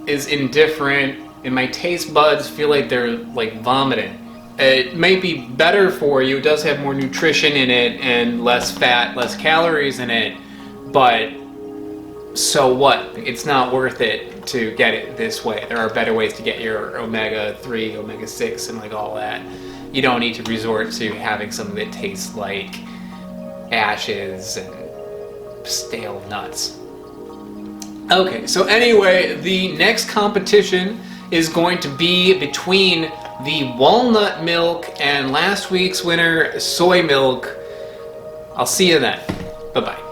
Speaker 1: is indifferent, and my taste buds feel like they're like vomiting. It may be better for you, it does have more nutrition in it and less fat, less calories in it, but so what? It's not worth it to get it this way. There are better ways to get your omega-3, omega-6, and like all that. You don't need to resort to having something that tastes like ashes and stale nuts. Okay, so anyway, the next competition is going to be between the walnut milk and last week's winner, soy milk. I'll see you then. Bye-bye.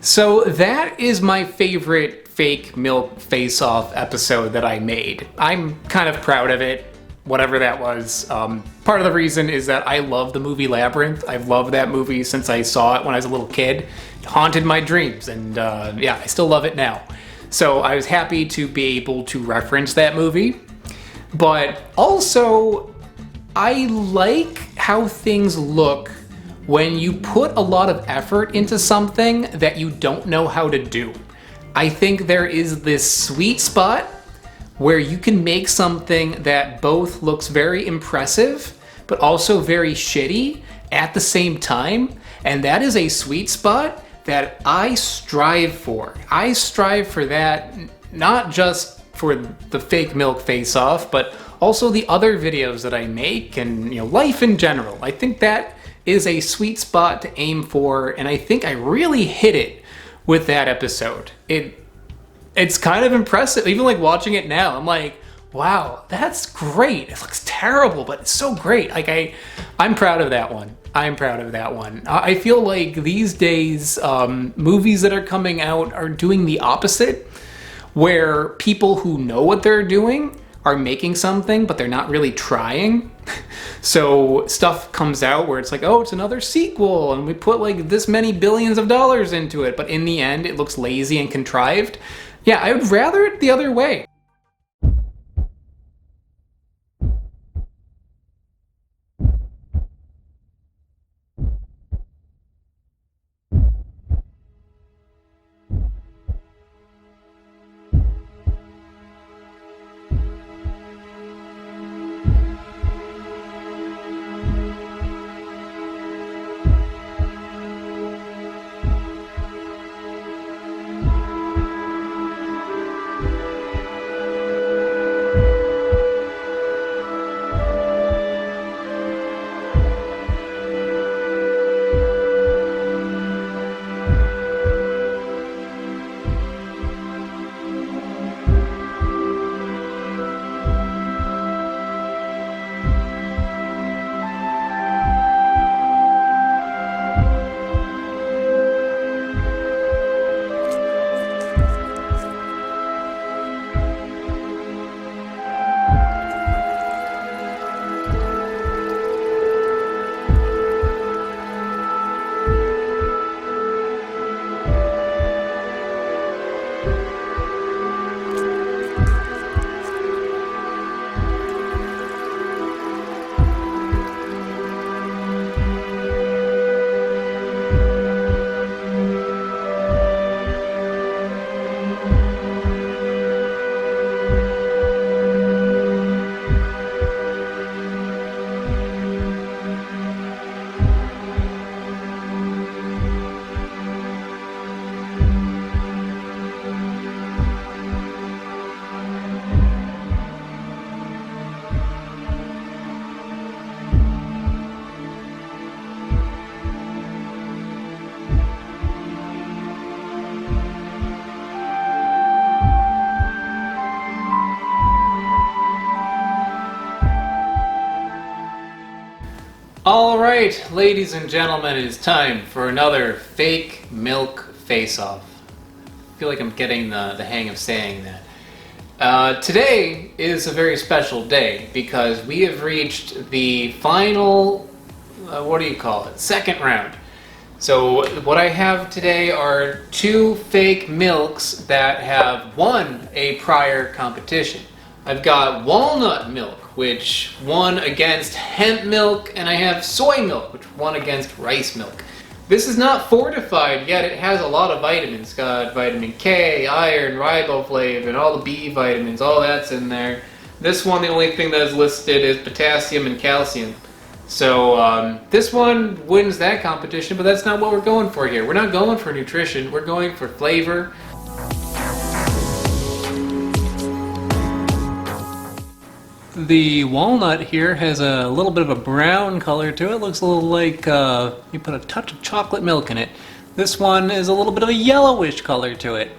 Speaker 1: So that is my favorite fake milk face-off episode that I made. I'm kind of proud of it, whatever that was. Part of the reason is that I love the movie Labyrinth. I've loved that movie since I saw it when I was a little kid. It haunted my dreams, and yeah, I still love it now. So I was happy to be able to reference that movie. But also, I like how things look when you put a lot of effort into something that you don't know how to do. I think there is this sweet spot where you can make something that both looks very impressive, but also very shitty at the same time. And that is a sweet spot that I strive for. I strive for that, not just for the fake milk face-off, but also the other videos that I make and, you know, life in general. I think that is a sweet spot to aim for, and I think I really hit it with that episode. It's kind of impressive. Even like watching it now, I'm like, wow, that's great. It looks terrible, but it's so great. Like I'm proud of that one. I'm proud of that one. I feel like these days, movies that are coming out are doing the opposite, where people who know what they're doing are making something, but they're not really trying. So stuff comes out where it's like, oh, it's another sequel, and we put like this many billions of dollars into it, but in the end, it looks lazy and contrived. Yeah, I would rather it the other way. Alright, ladies and gentlemen, it is time for another fake milk face-off. I feel like I'm getting the hang of saying that. Today is a very special day because we have reached the final, second round. So what I have today are two fake milks that have won a prior competition. I've got walnut milk, which won against hemp milk, and I have soy milk, which won against rice milk. This is not fortified yet. It has a lot of vitamins. It's got vitamin K, iron, riboflavin, all the B vitamins, all that's in there. This one, the only thing that is listed is potassium and calcium. So this one wins that competition, but that's not what we're going for here. We're not going for nutrition, we're going for flavor. The walnut here has a little bit of a brown color to it. Looks a little like you put a touch of chocolate milk in it. This one is a little bit of a yellowish color to it.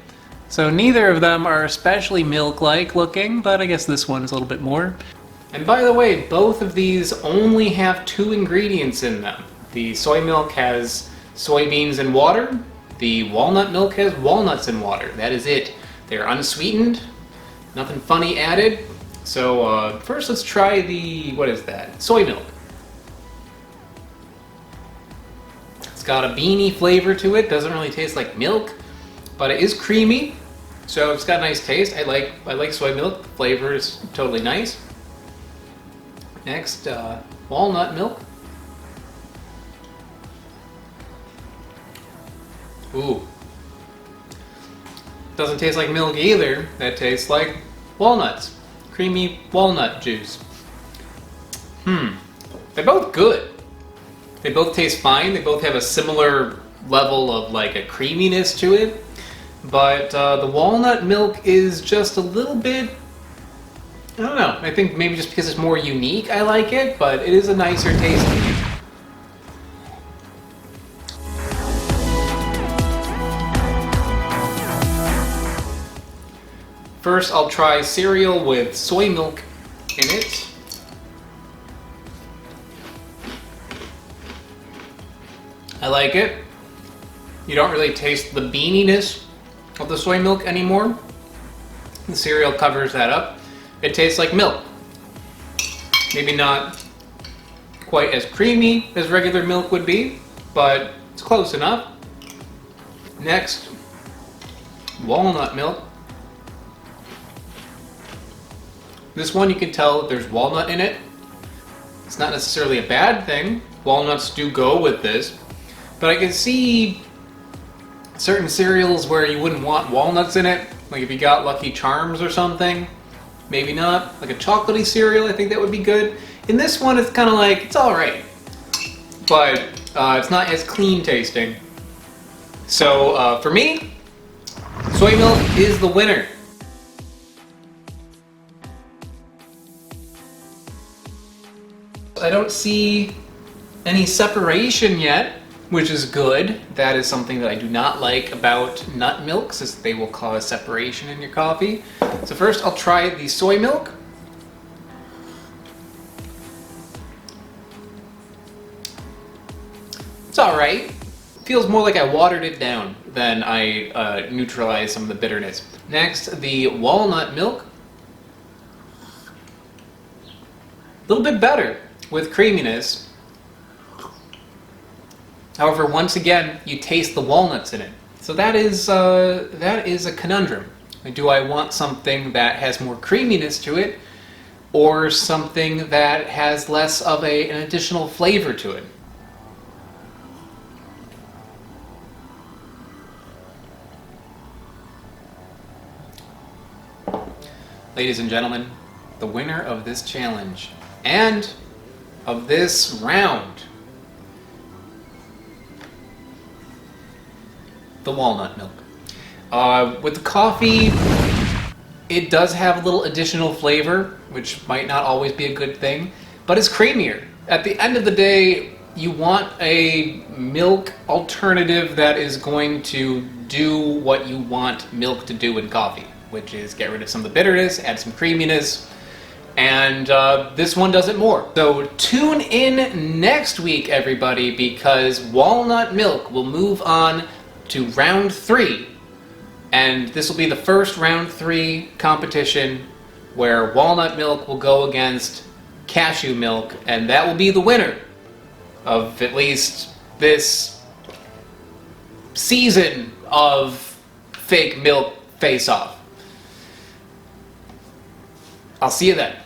Speaker 1: So neither of them are especially milk-like looking, but I guess this one is a little bit more. And by the way, both of these only have two ingredients in them. The soy milk has soybeans and water. The walnut milk has walnuts and water. That is it. They're unsweetened, nothing funny added. So first let's try the, soy milk. It's got a beany flavor to it, doesn't really taste like milk, but it is creamy, so it's got a nice taste. I like soy milk, the flavor is totally nice. Next, walnut milk. Ooh. Doesn't taste like milk either, that tastes like walnuts. Creamy walnut juice. They're both good. They both taste fine. They both have a similar level of like a creaminess to it. But the walnut milk is just a little bit, I don't know. I think maybe just because it's more unique I like it, but it is a nicer taste to me. First, I'll try cereal with soy milk in it. I like it. You don't really taste the beaniness of the soy milk anymore. The cereal covers that up. It tastes like milk. Maybe not quite as creamy as regular milk would be, but it's close enough. Next, walnut milk. This one you can tell there's walnut in it. It's not necessarily a bad thing. Walnuts do go with this. But I can see certain cereals where you wouldn't want walnuts in it. Like if you got Lucky Charms or something. Maybe not. Like a chocolatey cereal, I think that would be good. In this one, it's kind of like, it's alright. But it's not as clean tasting. So for me, soy milk is the winner. I don't see any separation yet, which is good. That is something that I do not like about nut milks, is they will cause separation in your coffee. So first I'll try the soy milk. It's alright. Feels more like I watered it down than I neutralized some of the bitterness. Next, the walnut milk. A little bit better with creaminess. However, once again, you taste the walnuts in it. So that is a conundrum. Do I want something that has more creaminess to it, or something that has less of an additional flavor to it? Ladies and gentlemen, the winner of this challenge and of this round, the walnut milk. With the coffee, it does have a little additional flavor, which might not always be a good thing, but it's creamier. At the end of the day, you want a milk alternative that is going to do what you want milk to do in coffee, which is get rid of some of the bitterness, add some creaminess. And this one does it more. So tune in next week, everybody, because walnut milk will move on to round 3. And this will be the first round 3 competition where walnut milk will go against cashew milk, and that will be the winner of at least this season of fake milk face-off. I'll see you then.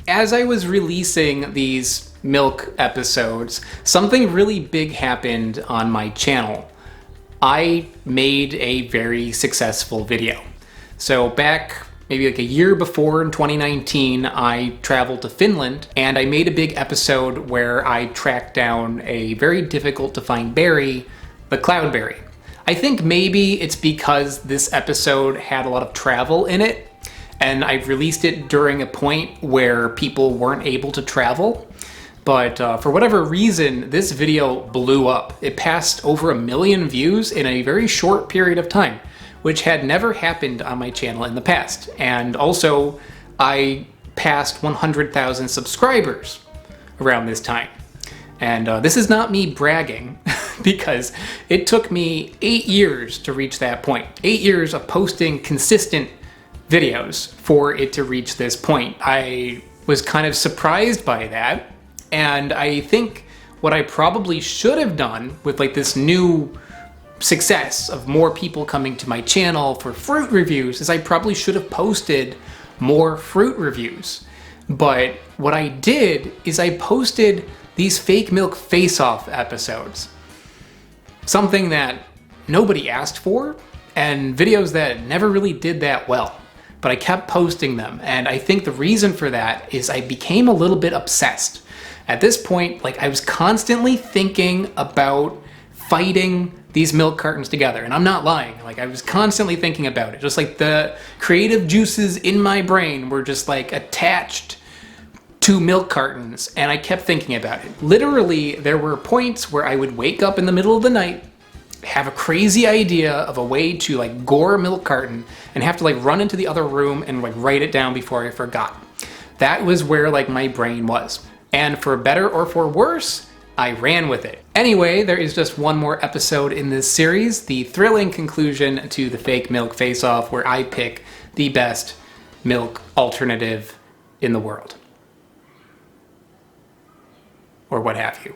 Speaker 1: As I was releasing these milk episodes, something really big happened on my channel. I made a very successful video. So back maybe like a year before in 2019, I traveled to Finland and I made a big episode where I tracked down a very difficult to find berry, the cloudberry. I think maybe it's because this episode had a lot of travel in it, and I released it during a point where people weren't able to travel. But for whatever reason, this video blew up. It passed over 1 million views in a very short period of time, which had never happened on my channel in the past. And also, I passed 100,000 subscribers, around this time. And this is not me bragging because it took me 8 years to reach that point. 8 years of posting consistent videos for it to reach this point. I was kind of surprised by that. And I think what I probably should have done with like this new success of more people coming to my channel for fruit reviews is I probably should have posted more fruit reviews. But what I did is I posted these fake milk face-off episodes. Something that nobody asked for, and videos that never really did that well. But I kept posting them, and I think the reason for that is I became a little bit obsessed. At this point, like, I was constantly thinking about fighting these milk cartons together, and I'm not lying. Like, I was constantly thinking about it. Just like the creative juices in my brain were just like attached to milk cartons, and I kept thinking about it. Literally, there were points where I would wake up in the middle of the night, have a crazy idea of a way to like gore a milk carton, and have to like run into the other room and like write it down before I forgot. That was where like my brain was. And for better or for worse, I ran with it. Anyway, there is just one more episode in this series, the thrilling conclusion to the fake milk face-off, where I pick the best milk alternative in the world. Or what have you.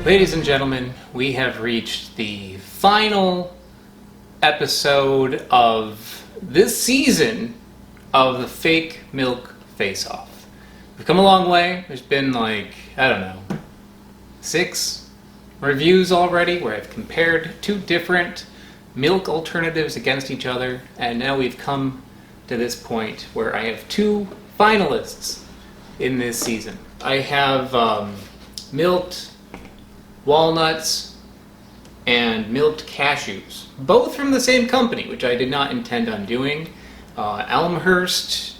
Speaker 1: Ladies and gentlemen, we have reached the final episode of this season of the Fake Milk Face-Off. We've come a long way. There's been like, I don't know, 6 reviews already where I've compared 2 different milk alternatives against each other, and now we've come to this point where I have 2 finalists in this season. I have milked walnuts and milked cashews, both from the same company, which I did not intend on doing. Elmhurst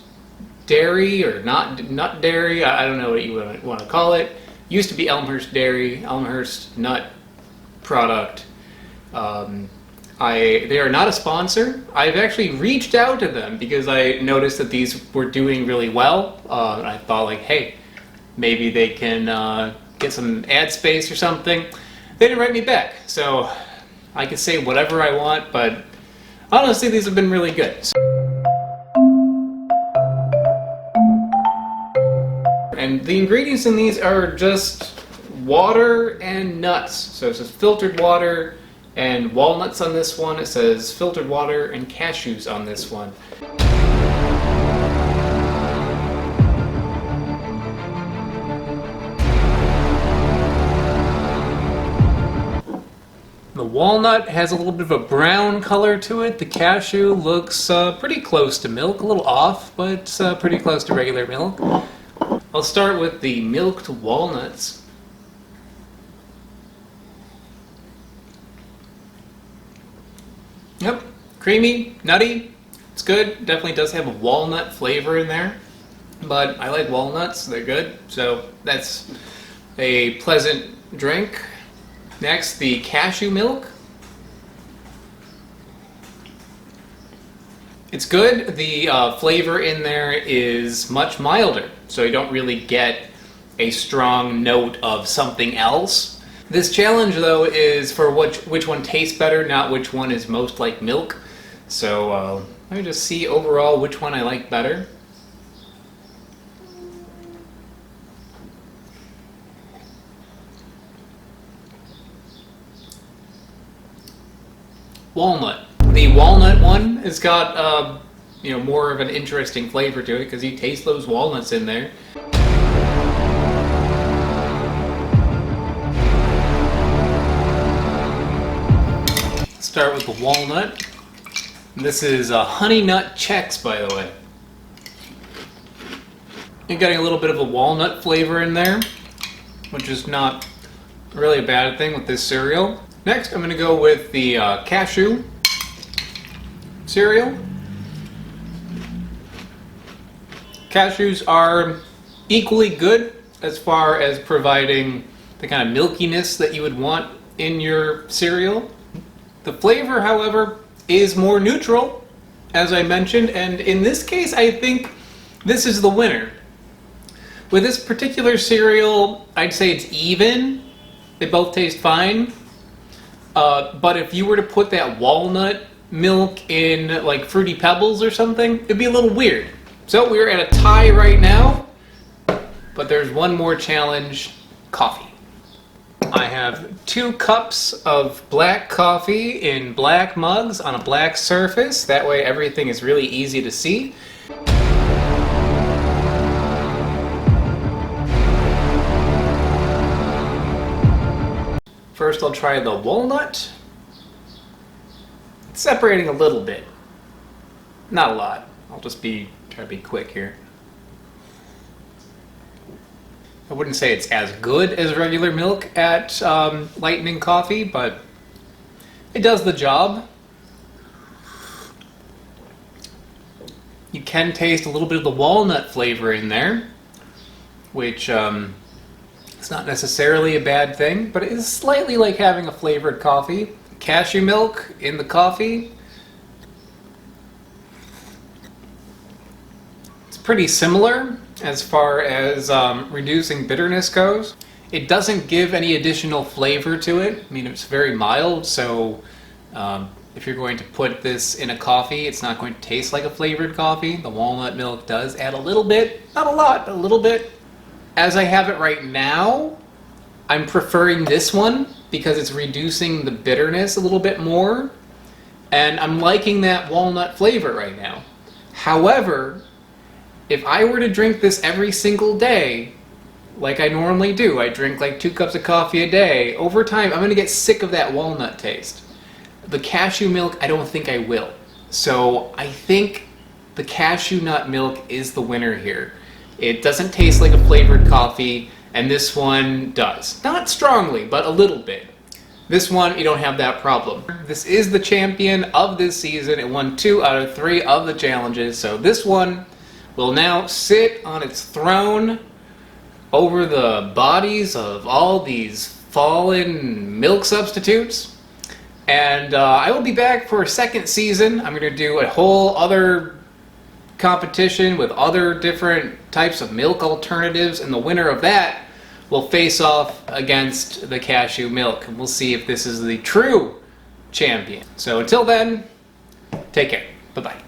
Speaker 1: dairy or not dairy, I don't know what you want to call it. Used to be Elmhurst Dairy, Elmhurst Nut product. They are not a sponsor. I've actually reached out to them because I noticed that these were doing really well. And I thought like, hey, maybe they can get some ad space or something. They didn't write me back, so I can say whatever I want, but honestly, these have been really good. And the ingredients in these are just water and nuts. So it says filtered water and walnuts on this one. It says filtered water and cashews on this one. The walnut has a little bit of a brown color to it. The cashew looks pretty close to milk, a little off, but pretty close to regular milk. I'll start with the milked walnuts. Yep, creamy, nutty, it's good. Definitely does have a walnut flavor in there, but I like walnuts, they're good, so that's a pleasant drink. Next, the cashew milk. It's good. The flavor in there is much milder, so you don't really get a strong note of something else. This challenge, though, is for which one tastes better, not which one is most like milk. So let me just see overall which one I like better. Walnut. The walnut one has got more of an interesting flavor to it because you taste those walnuts in there. Start with the walnut. This is Honey Nut Chex, by the way. You're getting a little bit of a walnut flavor in there, which is not really a bad thing with this cereal. Next, I'm going to go with the cashew cereal. Cashews are equally good as far as providing the kind of milkiness that you would want in your cereal. The flavor, however, is more neutral, as I mentioned, and in this case, I think this is the winner. With this particular cereal, I'd say it's even. They both taste fine. But if you were to put that walnut milk in like Fruity Pebbles or something, it'd be a little weird. So we're at a tie right now, but there's one more challenge, coffee. I have 2 cups of black coffee in black mugs on a black surface. That way everything is really easy to see. First I'll try the walnut. It's separating a little bit. Not a lot. I'll just try to be quick here. I wouldn't say it's as good as regular milk at lightning coffee, but it does the job. You can taste a little bit of the walnut flavor in there, which it's not necessarily a bad thing, but it is slightly like having a flavored coffee. Cashew milk in the coffee. It's pretty similar as far as reducing bitterness goes. It doesn't give any additional flavor to it. I mean, it's very mild, so if you're going to put this in a coffee, it's not going to taste like a flavored coffee. The walnut milk does add a little bit, not a lot, but a little bit. As I have it right now, I'm preferring this one because it's reducing the bitterness a little bit more, and I'm liking that walnut flavor right now. However, if I were to drink this every single day, like I normally do, I drink like 2 cups of coffee a day, over time I'm going to get sick of that walnut taste. The cashew milk, I don't think I will. So I think the cashew nut milk is the winner here. It doesn't taste like a flavored coffee, and this one does. Not strongly, but a little bit. This one, you don't have that problem. This is the champion of this season. It won 2 out of 3 of the challenges, so this one will now sit on its throne over the bodies of all these fallen milk substitutes. And I will be back for a second season. I'm going to do a whole other competition with other different types of milk alternatives, and the winner of that will face off against the cashew milk. And we'll see if this is the true champion. So until then, take care. Bye-bye.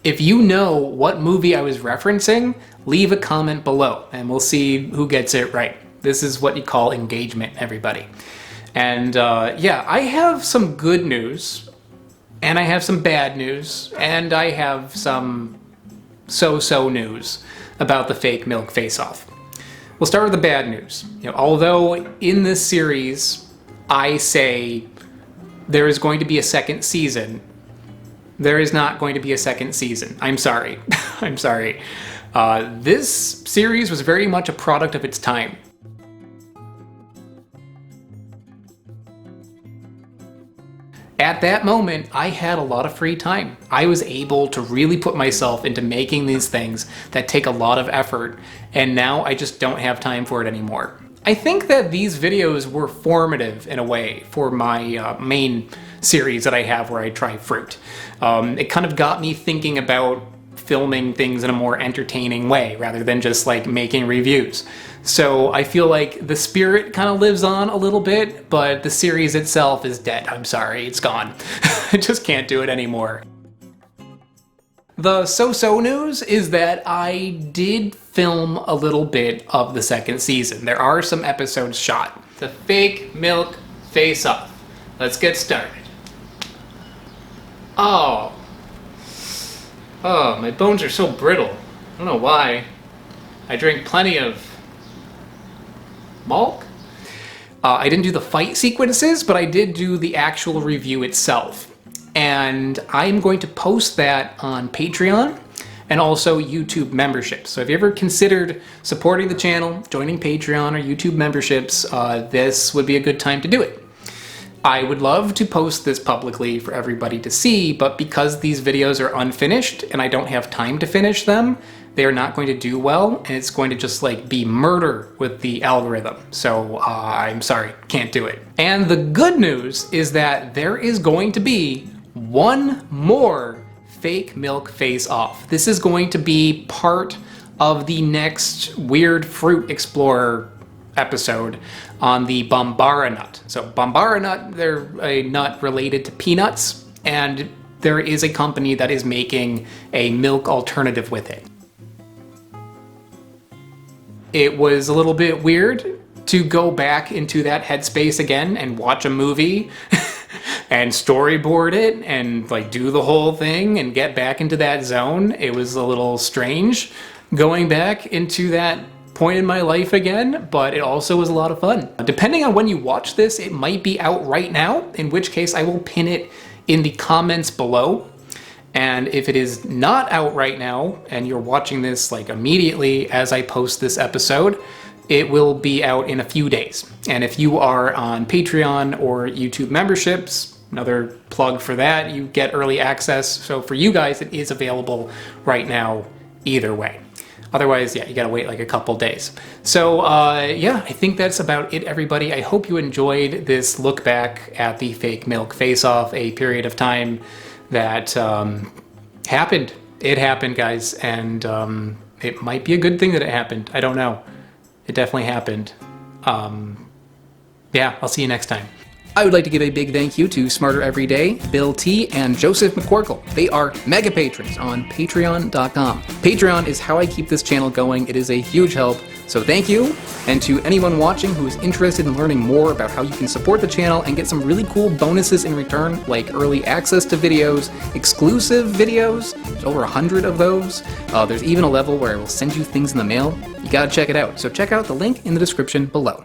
Speaker 1: If you know what movie I was referencing, leave a comment below and we'll see who gets it right. This is what you call engagement, everybody. And yeah, I have some good news, and I have some bad news, and I have some so-so news about the fake milk face-off. We'll start with the bad news. Although in this series I say there is going to be a second season, there is not going to be a second season. I'm sorry. I'm sorry. This series was very much a product of its time. At that moment, I had a lot of free time. I was able to really put myself into making these things that take a lot of effort, and now I just don't have time for it anymore. I think that these videos were formative in a way for my main series that I have where I try fruit. It kind of got me thinking about filming things in a more entertaining way rather than just like making reviews. So I feel like the spirit kind of lives on a little bit, but the series itself is dead. I'm sorry, it's gone. I just can't do it anymore. The so-so news is that I did film a little bit of the second season. There are some episodes shot. The fake milk face-off. Let's get started. Oh, my bones are so brittle. I don't know why. I drink plenty of Malk. I didn't do the fight sequences, but I did do the actual review itself. And I'm going to post that on Patreon and also YouTube memberships. So if you ever considered supporting the channel, joining Patreon or YouTube memberships, this would be a good time to do it. I would love to post this publicly for everybody to see, but because these videos are unfinished and I don't have time to finish them, they are not going to do well, and it's going to just like be murder with the algorithm. So I'm sorry, can't do it. And the good news is that there is going to be one more fake milk face-off. This is going to be part of the next Weird Fruit Explorer episode on the Bambara nut. So Bambara nut, they're a nut related to peanuts, and there is a company that is making a milk alternative with it. It was a little bit weird to go back into that headspace again and watch a movie and storyboard it and like do the whole thing and get back into that zone. It was a little strange going back into that point in my life again, but it also was a lot of fun. Depending on when you watch this, it might be out right now, in which case I will pin it in the comments below. And if it is not out right now and you're watching this like immediately as I post this episode, it will be out in a few days. And if you are on Patreon or YouTube memberships, another plug for that, you get early access. So for you guys, it is available right now either way. Otherwise, yeah, you gotta wait like a couple days. So yeah, I think that's about it, everybody. I hope you enjoyed this look back at the fake milk face-off, a period of time that happened. It happened, guys, and it might be a good thing that it happened. I don't know. It definitely happened. Yeah, I'll see you next time. I would like to give a big thank you to Smarter Everyday, Bill T, and Joseph McCorkle. They are mega patrons on patreon.com. Patreon is how I keep this channel going. It is a huge help, so thank you. And to anyone watching who is interested in learning more about how you can support the channel and get some really cool bonuses in return, like early access to videos, exclusive videos, there's over 100 of those. There's even a level where I will send you things in the mail. You gotta check it out. So check out the link in the description below.